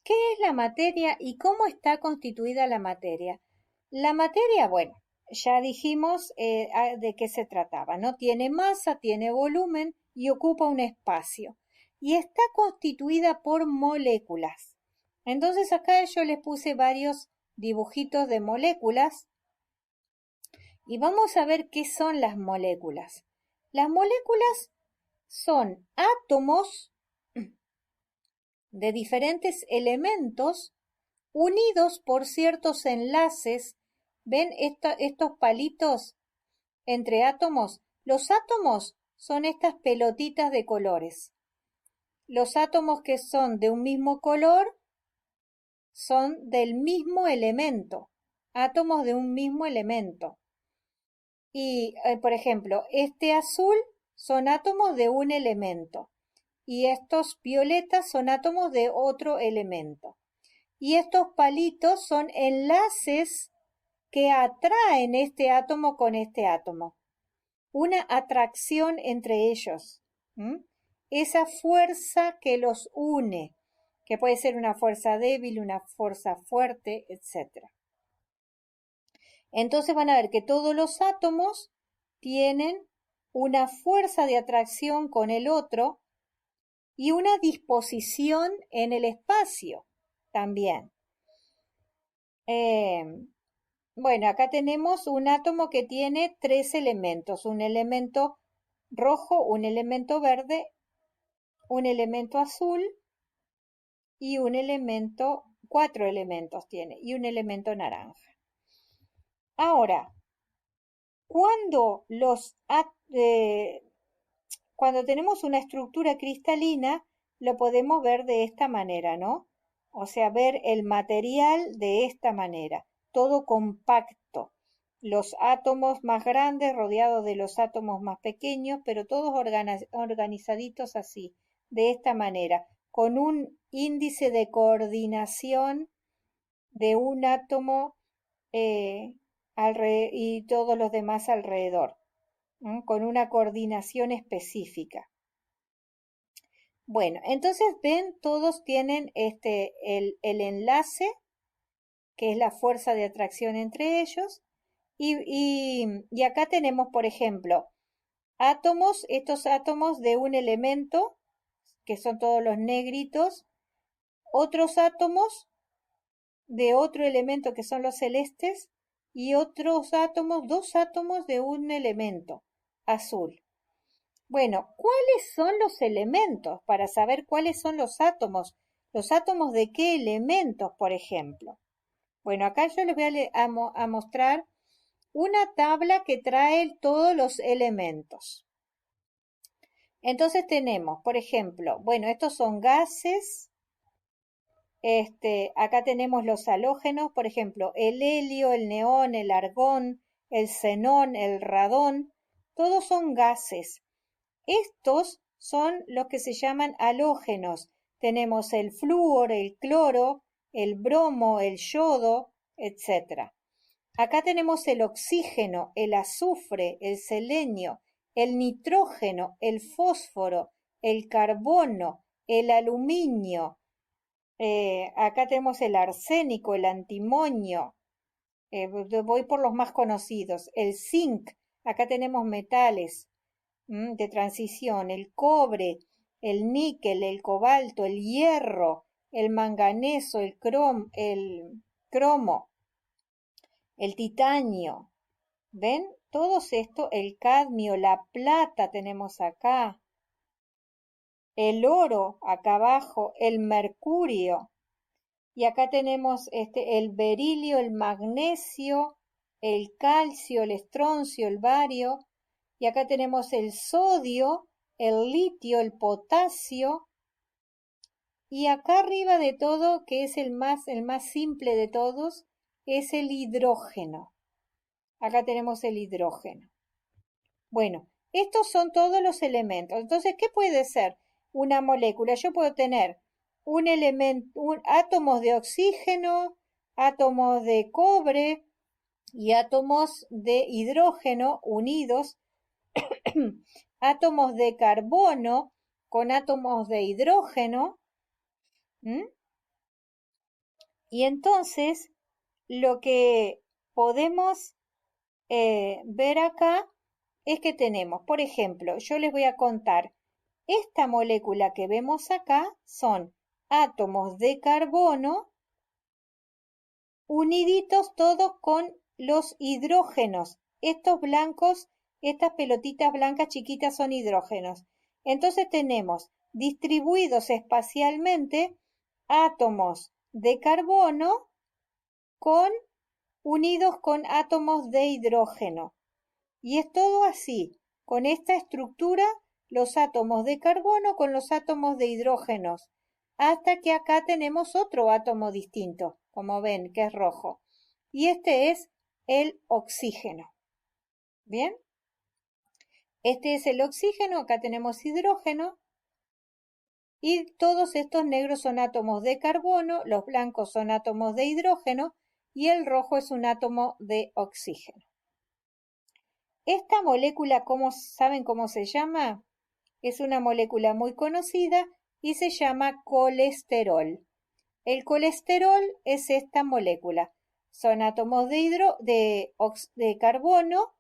¿Qué es la materia y cómo está constituida la materia? La materia, bueno, ya dijimos de qué se trataba, ¿no? Tiene masa, tiene volumen y ocupa un espacio. Y está constituida por moléculas. Entonces acá yo les puse varios dibujitos de moléculas y vamos a ver qué son las moléculas. Las moléculas son átomos de diferentes elementos unidos por ciertos enlaces. ¿Ven estos palitos entre átomos? Los átomos son estas pelotitas de colores. Los átomos que son de un mismo color son del mismo elemento. Átomos de un mismo elemento. Y, por ejemplo, este azul son átomos de un elemento. Y estos violetas son átomos de otro elemento. Y estos palitos son enlaces que atraen este átomo con este átomo. Una atracción entre ellos. Esa fuerza que los une, que puede ser una fuerza débil, una fuerza fuerte, etc. Entonces van a ver que todos los átomos tienen una fuerza de atracción con el otro y una disposición en el espacio también. Bueno, acá tenemos un átomo que tiene tres elementos: un elemento rojo, un elemento verde, un elemento azul y un elemento 4 elementos tiene y un elemento naranja. Ahora, cuando cuando tenemos una estructura cristalina, lo podemos ver de esta manera, ¿no? O sea, ver el material de esta manera, todo compacto. Los átomos más grandes rodeados de los átomos más pequeños, pero todos organizaditos así, de esta manera, con un índice de coordinación de un átomo y todos los demás alrededor, con una coordinación específica. Bueno, entonces ven, todos tienen el enlace, que es la fuerza de atracción entre ellos, y acá tenemos, por ejemplo, átomos, estos átomos de un elemento, que son todos los negritos, otros átomos de otro elemento, que son los celestes, y otros átomos, 2 átomos de un elemento, azul. Bueno, ¿cuáles son los elementos? Para saber cuáles son los átomos de qué elementos, por ejemplo. Bueno, acá yo les voy a mostrar una tabla que trae todos los elementos. Entonces tenemos, por ejemplo, bueno, estos son gases. Acá tenemos los halógenos, por ejemplo, el helio, el neón, el argón, el xenón, el radón, todos son gases. Estos son los que se llaman halógenos. Tenemos el flúor, el cloro, el bromo, el yodo, etc. Acá tenemos el oxígeno, el azufre, el selenio, el nitrógeno, el fósforo, el carbono, el aluminio. Acá tenemos el arsénico, el antimonio. Voy por los más conocidos. El zinc. Acá tenemos metales de transición, el cobre, el níquel, el cobalto, el hierro, el manganeso, el cromo, el titanio. ¿Ven? Todos esto, el cadmio, la plata tenemos acá, el oro acá abajo, el mercurio. Y acá tenemos el berilio, el magnesio, el calcio, el estroncio, el bario. Y acá tenemos el sodio, el litio, el potasio. Y acá arriba de todo, que es el más simple de todos, es el hidrógeno. Acá tenemos el hidrógeno. Bueno, estos son todos los elementos. Entonces, ¿qué puede ser una molécula? Yo puedo tener átomos de oxígeno, átomos de cobre y átomos de hidrógeno unidos, átomos de carbono con átomos de hidrógeno. Y entonces lo que podemos ver acá es que tenemos, por ejemplo, yo les voy a contar, esta molécula que vemos acá son átomos de carbono uniditos todos con los hidrógenos. Estos blancos, estas pelotitas blancas chiquitas son hidrógenos. Entonces tenemos distribuidos espacialmente átomos de carbono unidos con átomos de hidrógeno. Y es todo así, con esta estructura, los átomos de carbono con los átomos de hidrógenos, hasta que acá tenemos otro átomo distinto, como ven, que es rojo. Y este es el oxígeno. ¿Bien? Este es el oxígeno, acá tenemos hidrógeno, y todos estos negros son átomos de carbono, los blancos son átomos de hidrógeno, y el rojo es un átomo de oxígeno. Esta molécula, ¿saben cómo se llama? Es una molécula muy conocida y se llama colesterol. El colesterol es esta molécula. Son átomos de carbono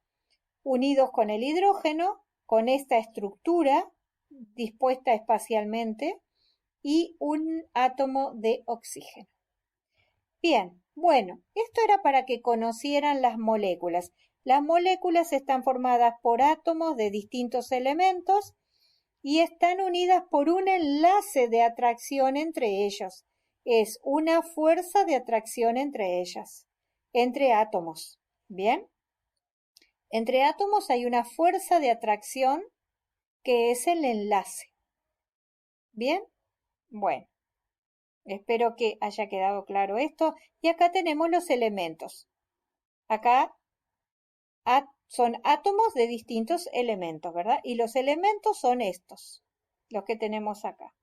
unidos con el hidrógeno, con esta estructura dispuesta espacialmente, y un átomo de oxígeno. Bien, bueno, esto era para que conocieran las moléculas. Las moléculas están formadas por átomos de distintos elementos y están unidas por un enlace de atracción entre ellos. es una fuerza de atracción entre ellas, entre átomos. ¿Bien? Entre átomos hay una fuerza de atracción que es el enlace. ¿Bien? Bueno, espero que haya quedado claro esto. Y acá tenemos los elementos. Acá son átomos de distintos elementos, ¿verdad? Y los elementos son estos, los que tenemos acá,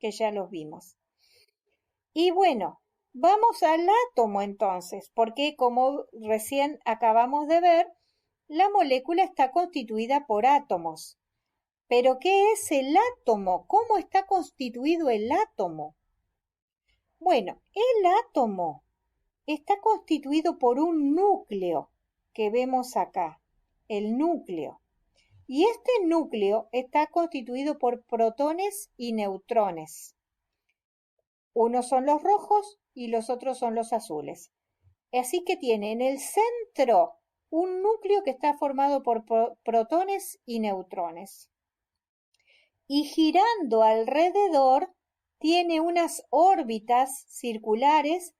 que ya los vimos. Y bueno, vamos al átomo entonces, porque como recién acabamos de ver, la molécula está constituida por átomos. Pero ¿qué es el átomo? ¿Cómo está constituido el átomo? Bueno, el átomo está constituido por un núcleo que vemos acá, el núcleo. Y este núcleo está constituido por protones y neutrones. Unos son los rojos y los otros son los azules. Así que tiene en el centro un núcleo que está formado por protones y neutrones. Y girando alrededor tiene unas órbitas circulares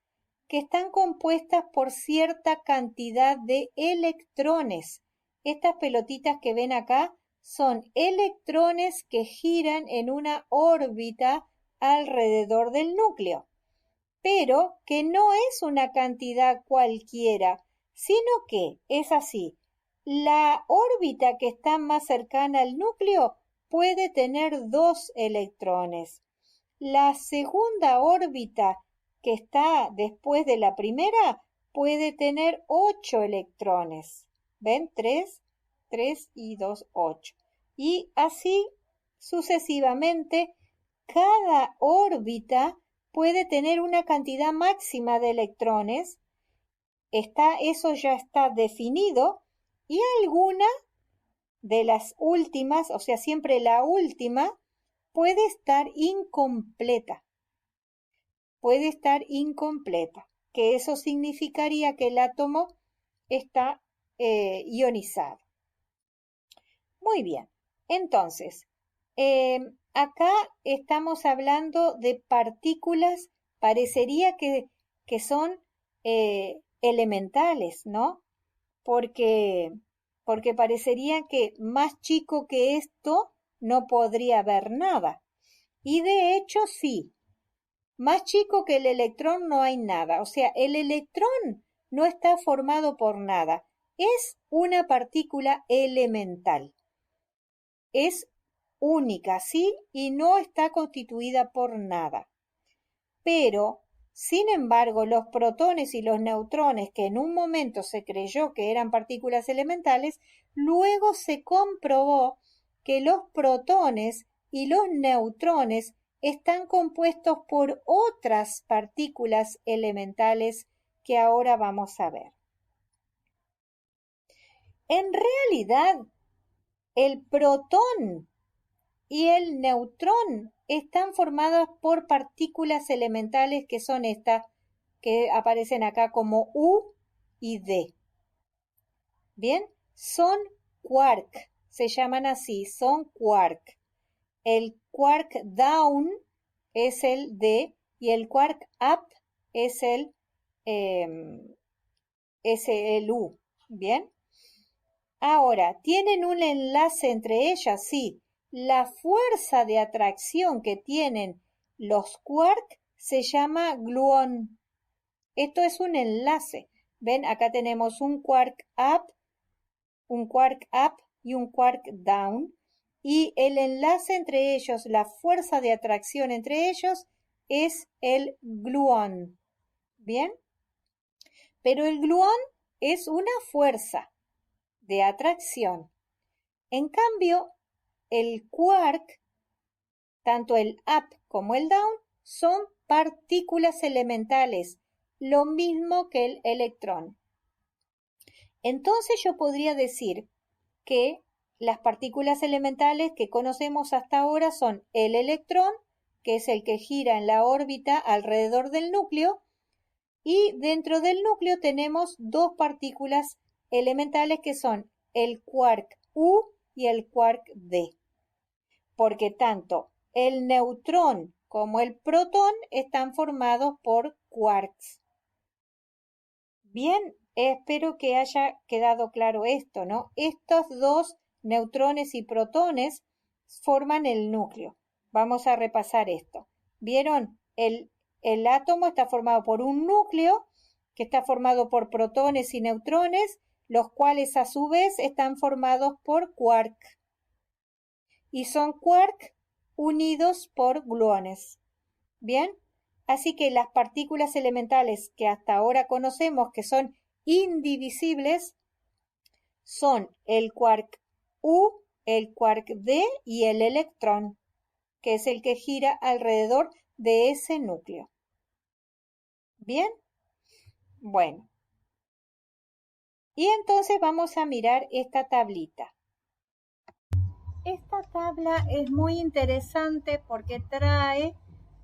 que están compuestas por cierta cantidad de electrones. Estas pelotitas que ven acá son electrones que giran en una órbita alrededor del núcleo, pero que no es una cantidad cualquiera, sino que es así. La órbita que está más cercana al núcleo puede tener 2 electrones. La segunda órbita que está después de la primera puede tener 8 electrones. ¿Ven? 3 y 2, 8. Y así sucesivamente, cada órbita puede tener una cantidad máxima de electrones. Eso ya está definido y alguna de las últimas, o sea, siempre la última, puede estar incompleta. Puede estar incompleta, que eso significaría que el átomo está ionizado. Muy bien, entonces, acá estamos hablando de partículas, parecería que son elementales, ¿no? Porque parecería que más chico que esto no podría haber nada. Y de hecho sí, más chico que el electrón no hay nada. O sea, el electrón no está formado por nada. Es una partícula elemental. Es única, ¿sí? Y no está constituida por nada. Pero, sin embargo, los protones y los neutrones, que en un momento se creyó que eran partículas elementales, luego se comprobó que los protones y los neutrones están compuestos por otras partículas elementales que ahora vamos a ver. En realidad, el protón y el neutrón están formadas por partículas elementales que son estas que aparecen acá como U y D. Bien, son quark, se llaman así, son quark. El quark down es el D y el quark up es el U. Bien. Ahora, ¿tienen un enlace entre ellas? Sí. La fuerza de atracción que tienen los quark se llama gluón. Esto es un enlace. ¿Ven? Acá tenemos un quark up y un quark down. Y el enlace entre ellos, la fuerza de atracción entre ellos es el gluón. ¿Bien? Pero el gluón es una fuerza de atracción. En cambio, el quark, tanto el up como el down, son partículas elementales, lo mismo que el electrón. Entonces yo podría decir que las partículas elementales que conocemos hasta ahora son el electrón, que es el que gira en la órbita alrededor del núcleo, y dentro del núcleo tenemos dos partículas elementales que son el quark U y el quark D. Porque tanto el neutrón como el protón están formados por quarks. Bien, espero que haya quedado claro esto, ¿no? Estos dos neutrones y protones forman el núcleo. Vamos a repasar esto. ¿Vieron? El átomo está formado por un núcleo que está formado por protones y neutrones, los cuales a su vez están formados por quark. Y son quark unidos por gluones. ¿Bien? Así que las partículas elementales que hasta ahora conocemos que son indivisibles son el quark U, el quark D y el electrón, que es el que gira alrededor de ese núcleo. ¿Bien? Bueno. Y entonces vamos a mirar esta tablita. Esta tabla es muy interesante porque trae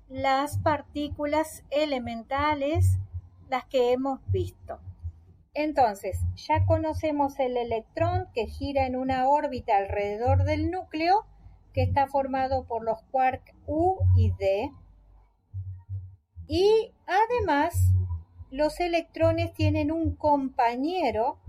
las partículas elementales, las que hemos visto. Entonces, ya conocemos el electrón que gira en una órbita alrededor del núcleo, que está formado por los quarks U y D. Y además, los electrones tienen un compañero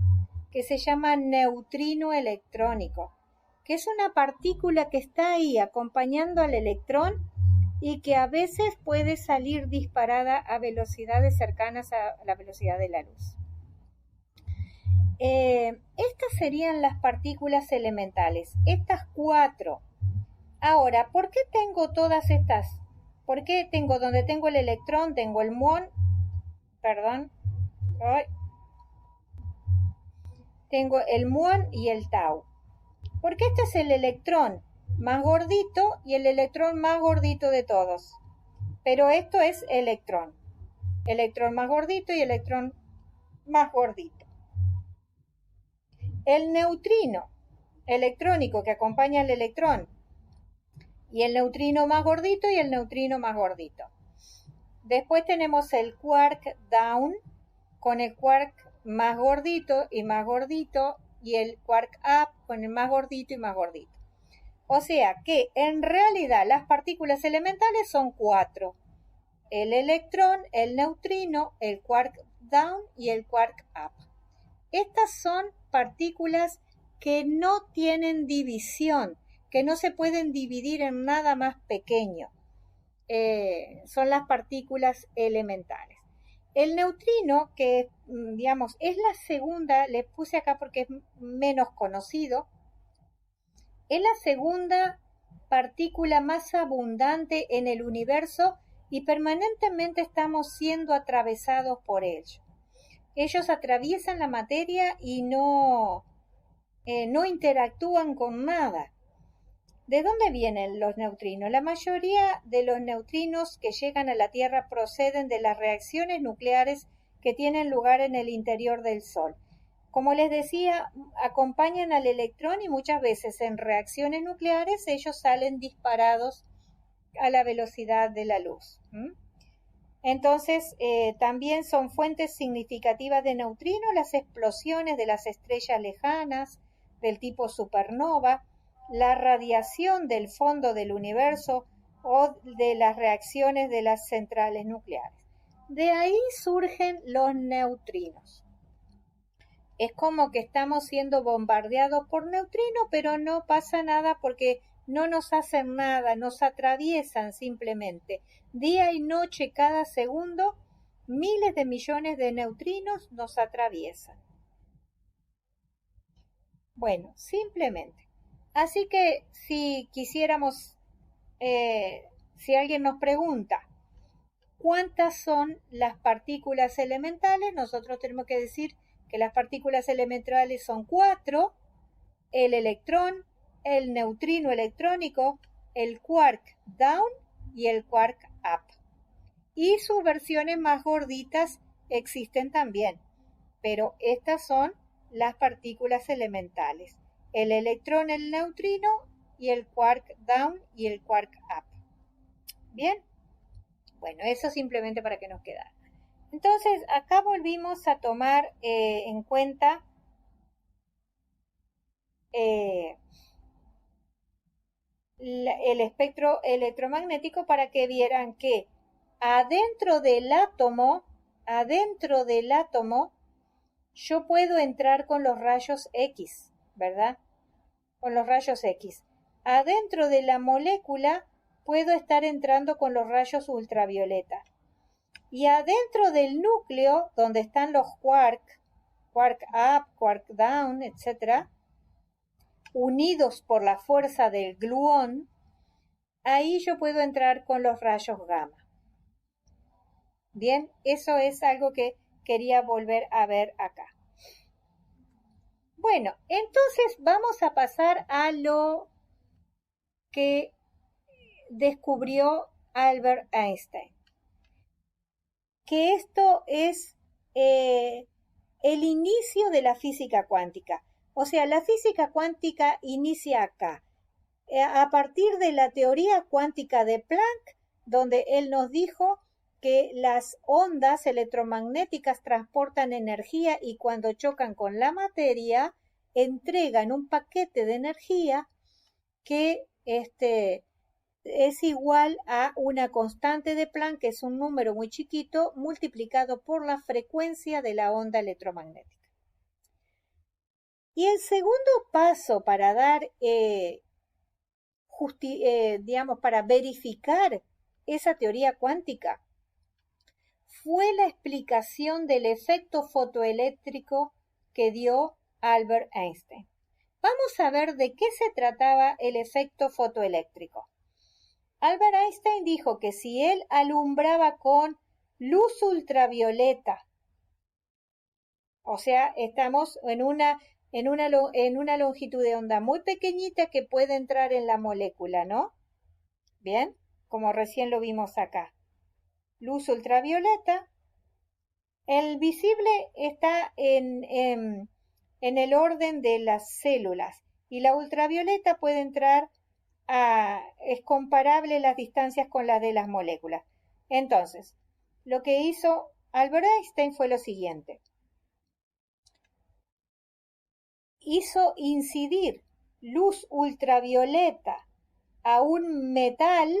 que se llama neutrino electrónico, que es una partícula que está ahí acompañando al electrón y que a veces puede salir disparada a velocidades cercanas a la velocidad de la luz. Estas serían las partículas elementales, estas 4. Ahora, ¿por qué tengo todas estas? ¿Por qué tengo donde tengo el electrón, tengo el muón? Perdón. Tengo el muón y el tau. Porque este es el electrón más gordito y el electrón más gordito de todos. Pero esto es electrón. Electrón más gordito y electrón más gordito. El neutrino electrónico que acompaña al electrón y el neutrino más gordito y el neutrino más gordito. Después tenemos el quark down con el quark más gordito y el quark up con el más gordito y más gordito. O sea que en realidad las partículas elementales son 4. El electrón, el neutrino, el quark down y el quark up. Estas son partículas que no tienen división, que no se pueden dividir en nada más pequeño. Son las partículas elementales. El neutrino, que digamos es la segunda, le puse acá porque es menos conocido, es la segunda partícula más abundante en el universo y permanentemente estamos siendo atravesados por ello. Ellos atraviesan la materia y no interactúan con nada. ¿De dónde vienen los neutrinos? La mayoría de los neutrinos que llegan a la Tierra proceden de las reacciones nucleares que tienen lugar en el interior del Sol. Como les decía, acompañan al electrón y muchas veces en reacciones nucleares ellos salen disparados a la velocidad de la luz. Entonces, también son fuentes significativas de neutrinos las explosiones de las estrellas lejanas del tipo supernova, la radiación del fondo del universo o de las reacciones de las centrales nucleares. De ahí surgen los neutrinos. Es como que estamos siendo bombardeados por neutrinos, pero no pasa nada porque no nos hacen nada, nos atraviesan simplemente. Día y noche, cada segundo, miles de millones de neutrinos nos atraviesan. Bueno, simplemente. Así que si quisiéramos, si alguien nos pregunta cuántas son las partículas elementales, nosotros tenemos que decir que las partículas elementales son 4, el electrón, el neutrino electrónico, el quark down y el quark up. Y sus versiones más gorditas existen también, pero estas son las partículas elementales. El electrón, el neutrino y el quark down y el quark up. ¿Bien? Bueno, eso simplemente para que nos quedara. Entonces, acá volvimos a tomar en cuenta el espectro electromagnético para que vieran que adentro del átomo, yo puedo entrar con los rayos X, ¿verdad? Con los rayos X. Adentro de la molécula puedo estar entrando con los rayos ultravioleta. Y adentro del núcleo, donde están los quark up, quark down, etc., unidos por la fuerza del gluón, ahí yo puedo entrar con los rayos gamma. Bien, eso es algo que quería volver a ver acá. Bueno, entonces vamos a pasar a lo que descubrió Albert Einstein. Que esto es el inicio de la física cuántica. O sea, la física cuántica inicia acá, a partir de la teoría cuántica de Planck, donde él nos dijo que las ondas electromagnéticas transportan energía y cuando chocan con la materia, entregan un paquete de energía que es igual a una constante de Planck, que es un número muy chiquito, multiplicado por la frecuencia de la onda electromagnética. Y el segundo paso para dar, para verificar esa teoría cuántica fue la explicación del efecto fotoeléctrico que dio Albert Einstein. Vamos a ver de qué se trataba el efecto fotoeléctrico. Albert Einstein dijo que si él alumbraba con luz ultravioleta, o sea, estamos en una longitud de onda muy pequeñita que puede entrar en la molécula, ¿no? Bien, como recién lo vimos acá. Luz ultravioleta. El visible está en el orden de las células y la ultravioleta puede entrar es comparable las distancias con las de las moléculas. Entonces, lo que hizo Albert Einstein fue lo siguiente. Hizo incidir luz ultravioleta a un metal.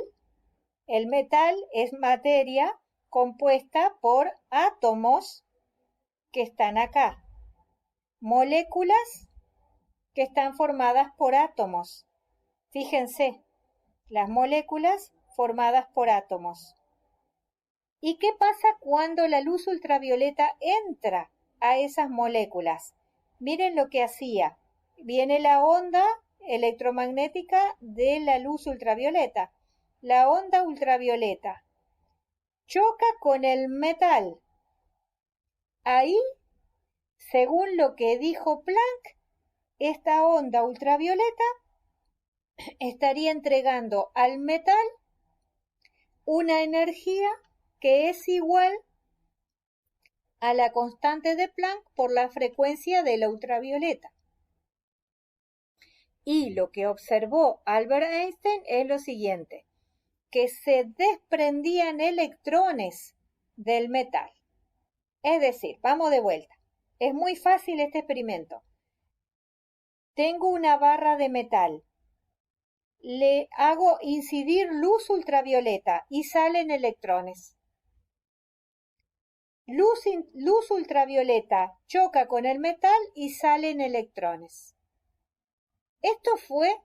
El metal es materia compuesta por átomos que están acá, moléculas que están formadas por átomos. Fíjense, las moléculas formadas por átomos. ¿Y qué pasa cuando la luz ultravioleta entra a esas moléculas? Miren lo que hacía. Viene la onda electromagnética de la luz ultravioleta. La onda ultravioleta choca con el metal. Ahí, según lo que dijo Planck, esta onda ultravioleta estaría entregando al metal una energía que es igual a la constante de Planck por la frecuencia de la ultravioleta. Y lo que observó Albert Einstein es lo siguiente, que se desprendían electrones del metal. Es decir, vamos de vuelta. Es muy fácil este experimento. Tengo una barra de metal. Le hago incidir luz ultravioleta y salen electrones. Luz ultravioleta choca con el metal y salen electrones. Esto fue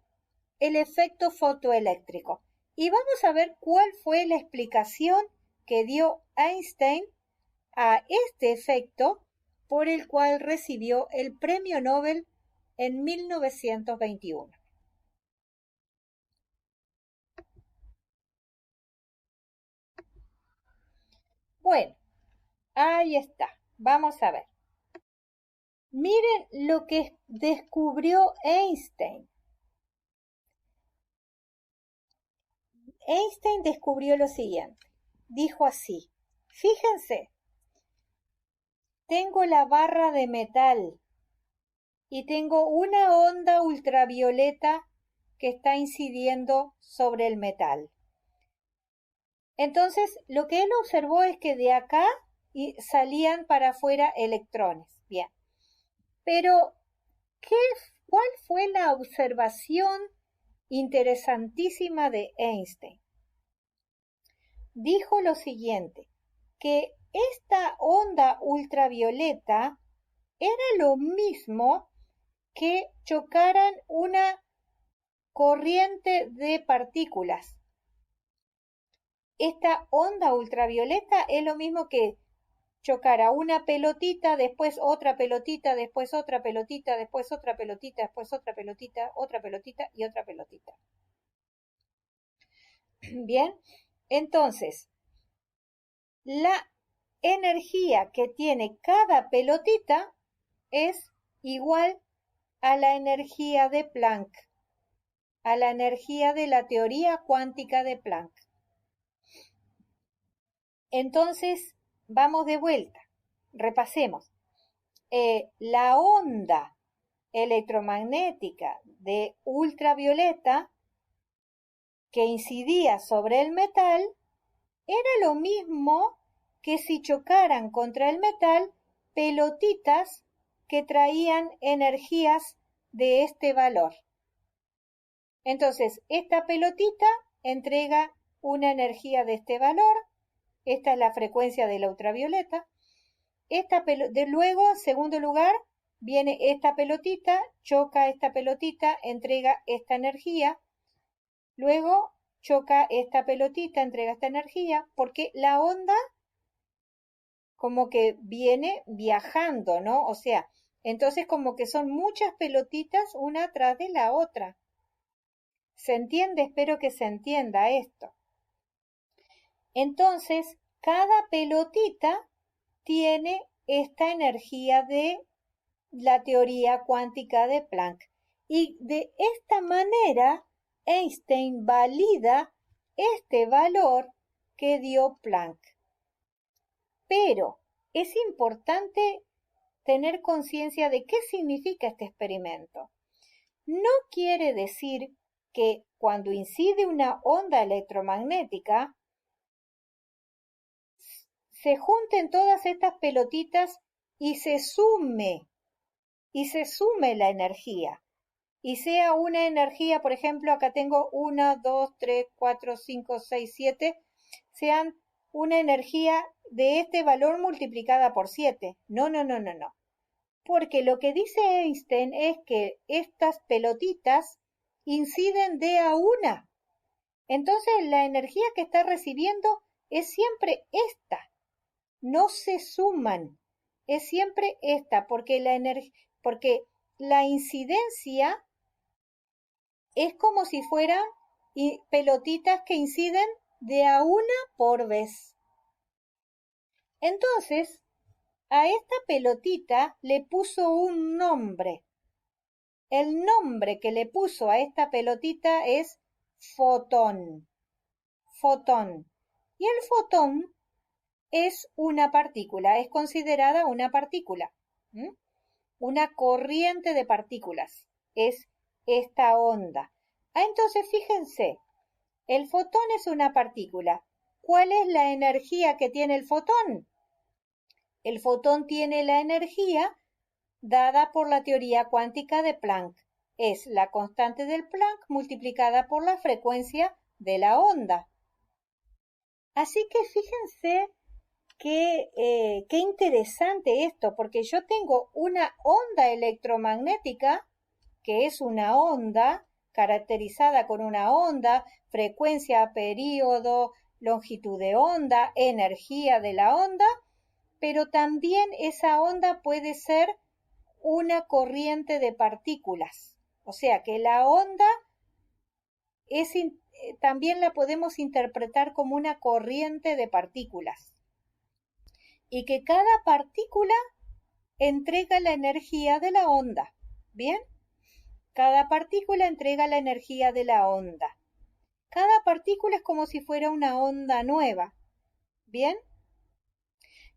el efecto fotoeléctrico. Y vamos a ver cuál fue la explicación que dio Einstein a este efecto por el cual recibió el premio Nobel en 1921. Bueno, ahí está. Vamos a ver. Miren lo que descubrió Einstein. Einstein descubrió lo siguiente. Dijo así, fíjense, tengo la barra de metal y tengo una onda ultravioleta que está incidiendo sobre el metal. Entonces, lo que él observó es que de acá salían para afuera electrones. Bien. Pero, ¿cuál fue la observación interesantísima de Einstein. Dijo lo siguiente, que esta onda ultravioleta era lo mismo que chocaran una corriente de partículas. Esta onda ultravioleta es lo mismo que chocara una pelotita, después otra pelotita, después otra pelotita, después otra pelotita, después otra pelotita, otra pelotita y otra pelotita. Bien, entonces, la energía que tiene cada pelotita es igual a la energía de Planck, a la energía de la teoría cuántica de Planck. Entonces, vamos de vuelta, repasemos. La onda electromagnética de ultravioleta que incidía sobre el metal era lo mismo que si chocaran contra el metal pelotitas que traían energías de este valor. Entonces, esta pelotita entrega una energía de este valor. Esta es la frecuencia de la ultravioleta. Luego, en segundo lugar, viene esta pelotita, choca esta pelotita, entrega esta energía. Luego choca esta pelotita, entrega esta energía, porque la onda como que viene viajando, ¿no? O sea, entonces como que son muchas pelotitas una tras de la otra. ¿Se entiende? Espero que se entienda esto. Entonces, cada pelotita tiene esta energía de la teoría cuántica de Planck. Y de esta manera, Einstein valida este valor que dio Planck. Pero es importante tener conciencia de qué significa este experimento. No quiere decir que cuando incide una onda electromagnética, se junten todas estas pelotitas y se sume la energía. Y sea una energía, por ejemplo, acá tengo 1, 2, 3, 4, 5, 6, 7, sean una energía de este valor multiplicada por 7. No. Porque lo que dice Einstein es que estas pelotitas inciden de a una. Entonces la energía que está recibiendo es siempre esta. No se suman. Es siempre esta, porque la incidencia es como si fueran pelotitas que inciden de a una por vez. Entonces, a esta pelotita le puso un nombre. El nombre que le puso a esta pelotita es fotón. Fotón. Y el fotón es una partícula, es considerada una partícula. Una corriente de partículas. Es esta onda. Entonces, fíjense, el fotón es una partícula. ¿Cuál es la energía que tiene el fotón? El fotón tiene la energía dada por la teoría cuántica de Planck. Es la constante del Planck multiplicada por la frecuencia de la onda. Así que fíjense qué interesante esto, porque yo tengo una onda electromagnética, que es una onda caracterizada con una onda, frecuencia, período, longitud de onda, energía de la onda, pero también esa onda puede ser una corriente de partículas. O sea que la onda también la podemos interpretar como una corriente de partículas. Y que cada partícula entrega la energía de la onda. ¿Bien? Cada partícula entrega la energía de la onda. Cada partícula es como si fuera una onda nueva. ¿Bien?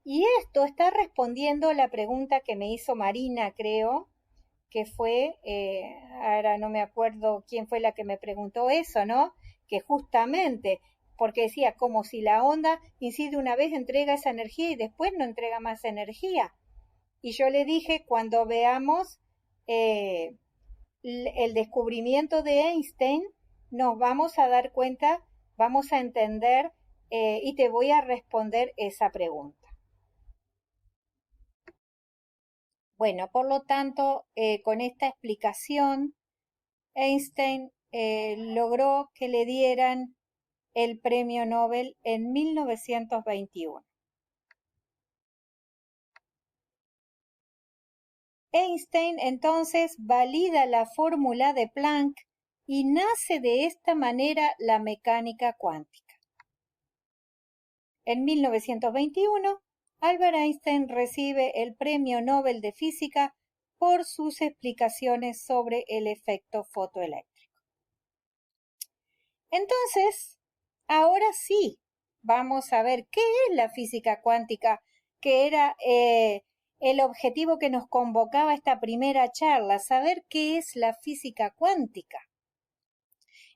Y esto está respondiendo a la pregunta que me hizo Marina, creo, que fue, ahora no me acuerdo quién fue la que me preguntó eso, ¿no? Que justamente, porque decía, como si la onda incide una vez, entrega esa energía y después no entrega más energía. Y yo le dije, cuando veamos el descubrimiento de Einstein, nos vamos a dar cuenta, vamos a entender y te voy a responder esa pregunta. Bueno, por lo tanto, con esta explicación, Einstein logró que le dieran el premio Nobel en 1921. Einstein entonces valida la fórmula de Planck y nace de esta manera la mecánica cuántica. En 1921, Albert Einstein recibe el Premio Nobel de Física por sus explicaciones sobre el efecto fotoeléctrico. Entonces, ahora sí, vamos a ver qué es la física cuántica, que era el objetivo que nos convocaba a esta primera charla, saber qué es la física cuántica.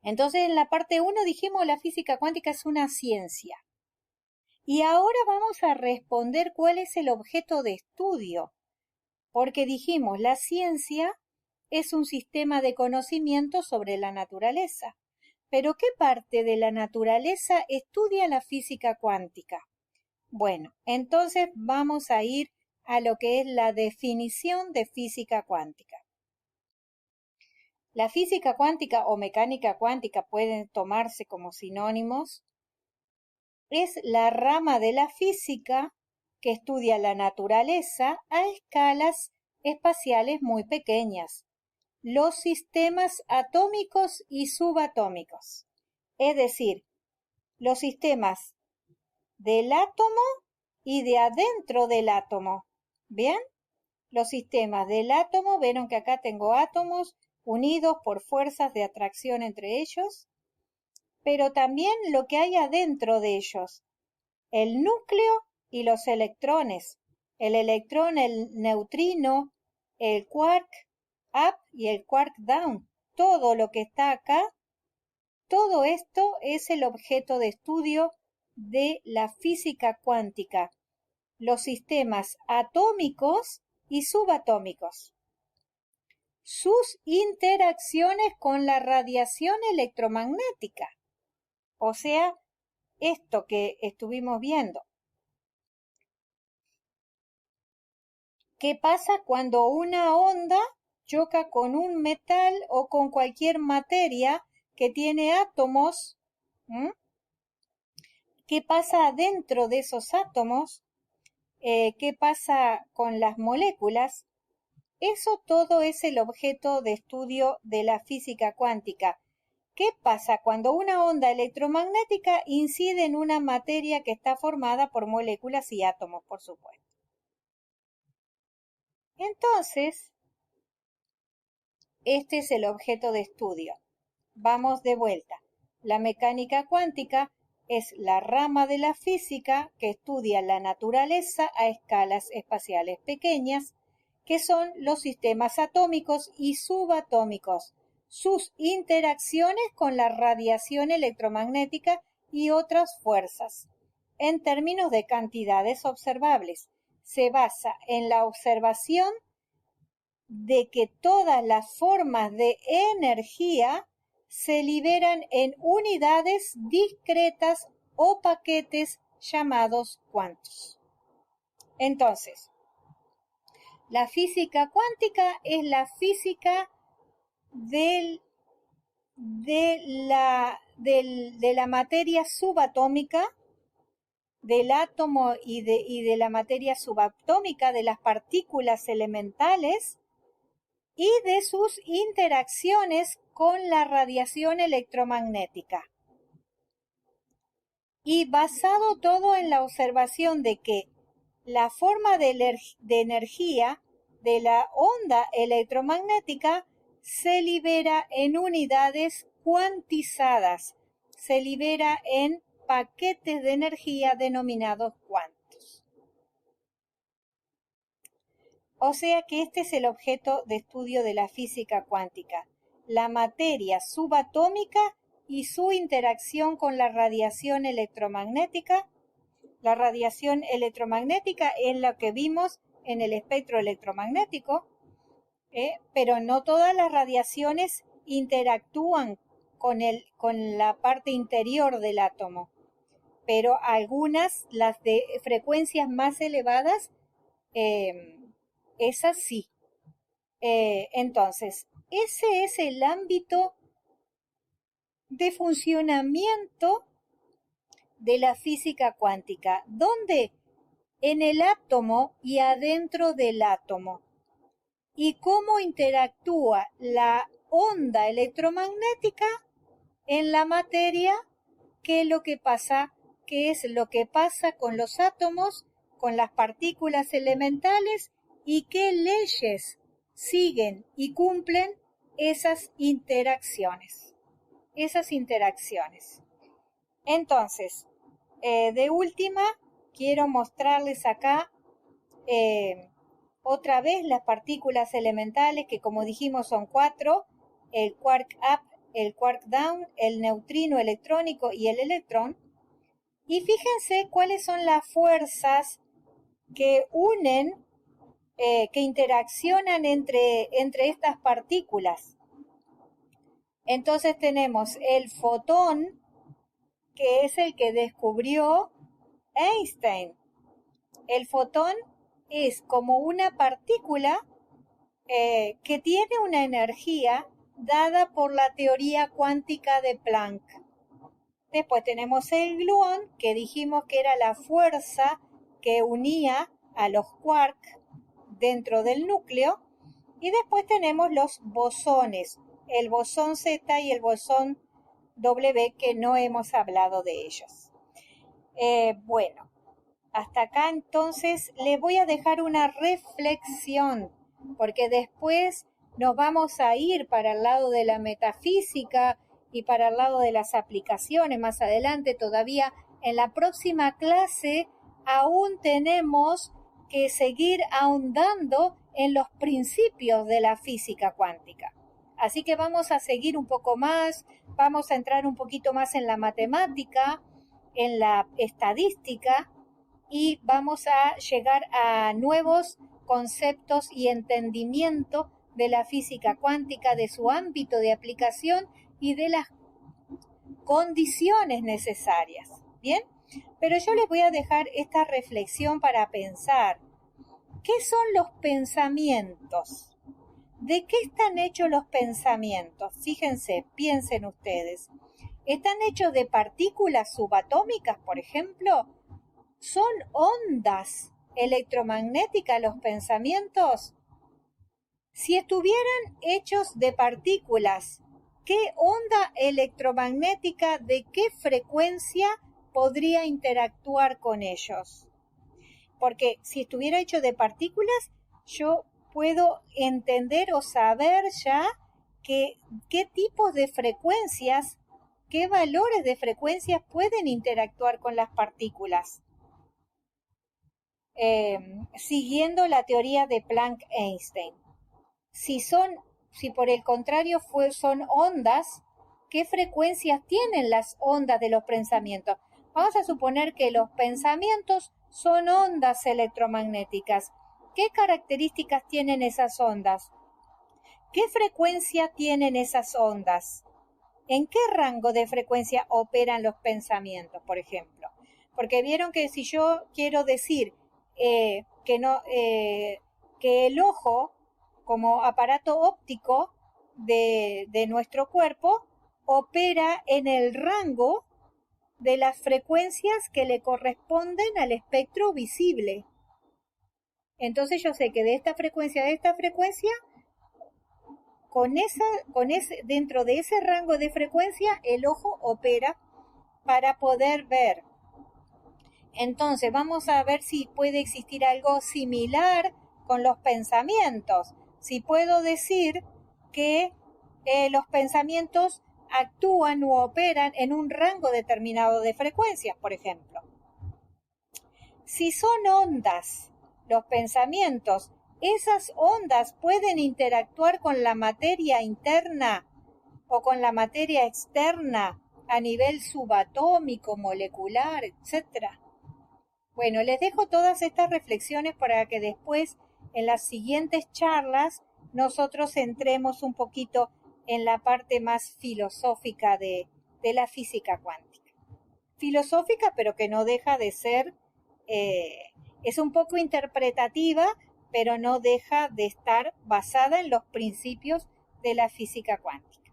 Entonces, en la parte 1 dijimos la física cuántica es una ciencia. Y ahora vamos a responder cuál es el objeto de estudio, porque dijimos la ciencia es un sistema de conocimiento sobre la naturaleza. Pero ¿qué parte de la naturaleza estudia la física cuántica? Bueno, entonces vamos a ir a lo que es la definición de física cuántica. La física cuántica o mecánica cuántica pueden tomarse como sinónimos. Es la rama de la física que estudia la naturaleza a escalas espaciales muy pequeñas, los sistemas atómicos y subatómicos, es decir, los sistemas del átomo y de adentro del átomo. ¿Bien? Los sistemas del átomo, vieron que acá tengo átomos unidos por fuerzas de atracción entre ellos, pero también lo que hay adentro de ellos, el núcleo y los electrones, el electrón, el neutrino, el quark up y el quark down, todo lo que está acá, todo esto es el objeto de estudio de la física cuántica, los sistemas atómicos y subatómicos, sus interacciones con la radiación electromagnética, o sea, esto que estuvimos viendo. ¿Qué pasa cuando una onda choca con un metal o con cualquier materia que tiene átomos? ¿Qué pasa dentro de esos átomos? ¿Qué pasa con las moléculas? Eso todo es el objeto de estudio de la física cuántica. ¿Qué pasa cuando una onda electromagnética incide en una materia que está formada por moléculas y átomos, por supuesto? Entonces, este es el objeto de estudio. Vamos de vuelta. La mecánica cuántica es la rama de la física que estudia la naturaleza a escalas espaciales pequeñas, que son los sistemas atómicos y subatómicos, sus interacciones con la radiación electromagnética y otras fuerzas. En términos de cantidades observables, se basa en la observación de que todas las formas de energía se liberan en unidades discretas o paquetes llamados cuantos. Entonces, la física cuántica es la física de la materia subatómica, del átomo y de la materia subatómica, de las partículas elementales y de sus interacciones con la radiación electromagnética. Y basado todo en la observación de que la forma de energía de la onda electromagnética se libera en unidades cuantizadas, se libera en paquetes de energía denominados cuantos. O sea que este es el objeto de estudio de la física cuántica, la materia subatómica y su interacción con la radiación electromagnética. La radiación electromagnética es lo que vimos en el espectro electromagnético, pero no todas las radiaciones interactúan con la parte interior del átomo, pero algunas, las de frecuencias más elevadas, esas sí. Entonces, ese es el ámbito de funcionamiento de la física cuántica, donde en el átomo y adentro del átomo, y cómo interactúa la onda electromagnética en la materia, qué es lo que pasa con los átomos, con las partículas elementales y qué leyes siguen y cumplen esas interacciones. Entonces, de última, quiero mostrarles acá otra vez las partículas elementales, que como dijimos son 4, el quark up, el quark down, el neutrino electrónico y el electrón. Y fíjense cuáles son las fuerzas que unen, que interaccionan entre estas partículas. Entonces tenemos el fotón, que es el que descubrió Einstein. El fotón es como una partícula que tiene una energía dada por la teoría cuántica de Planck. Después tenemos el gluón, que dijimos que era la fuerza que unía a los quark dentro del núcleo. Y después tenemos los bosones, el bosón Z y el bosón W, que no hemos hablado de ellos. Bueno, hasta acá entonces les voy a dejar una reflexión, porque después nos vamos a ir para el lado de la metafísica y para el lado de las aplicaciones más adelante. Todavía en la próxima clase aún tenemos que seguir ahondando en los principios de la física cuántica. Así que vamos a seguir un poco más, vamos a entrar un poquito más en la matemática, en la estadística, y vamos a llegar a nuevos conceptos y entendimiento de la física cuántica, de su ámbito de aplicación y de las condiciones necesarias. ¿Bien? Pero yo les voy a dejar esta reflexión para pensar. ¿Qué son los pensamientos? ¿De qué están hechos los pensamientos? Fíjense, piensen ustedes. ¿Están hechos de partículas subatómicas, por ejemplo? ¿Son ondas electromagnéticas los pensamientos? Si estuvieran hechos de partículas, ¿qué onda electromagnética, de qué frecuencia podría interactuar con ellos? Porque si estuviera hecho de partículas, yo puedo entender o saber ya qué tipos de frecuencias, qué valores de frecuencias pueden interactuar con las partículas. Siguiendo la teoría de Planck-Einstein. Si por el contrario son ondas, ¿qué frecuencias tienen las ondas de los pensamientos? Vamos a suponer que los pensamientos son ondas electromagnéticas. ¿Qué características tienen esas ondas? ¿Qué frecuencia tienen esas ondas? ¿En qué rango de frecuencia operan los pensamientos, por ejemplo? Porque vieron que si yo quiero decir que el ojo, como aparato óptico de nuestro cuerpo, opera en el rango de las frecuencias que le corresponden al espectro visible. Entonces yo sé que de esta frecuencia, dentro de ese rango de frecuencia, el ojo opera para poder ver. Entonces vamos a ver si puede existir algo similar con los pensamientos. Si puedo decir que los pensamientos actúan u operan en un rango determinado de frecuencias, por ejemplo. Si son ondas, los pensamientos, esas ondas pueden interactuar con la materia interna o con la materia externa a nivel subatómico, molecular, etc. Bueno, les dejo todas estas reflexiones para que después, en las siguientes charlas, nosotros entremos un poquito en la parte más filosófica de la física cuántica. Filosófica, pero que no deja de ser, es un poco interpretativa, pero no deja de estar basada en los principios de la física cuántica.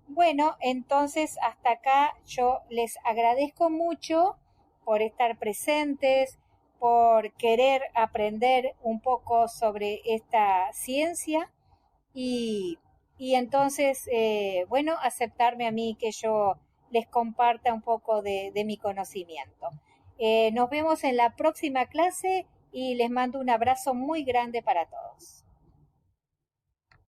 Bueno, entonces hasta acá yo les agradezco mucho por estar presentes, por querer aprender un poco sobre esta ciencia y, y entonces, bueno, aceptarme a mí que yo les comparta un poco de mi conocimiento. Nos vemos en la próxima clase y les mando un abrazo muy grande para todos.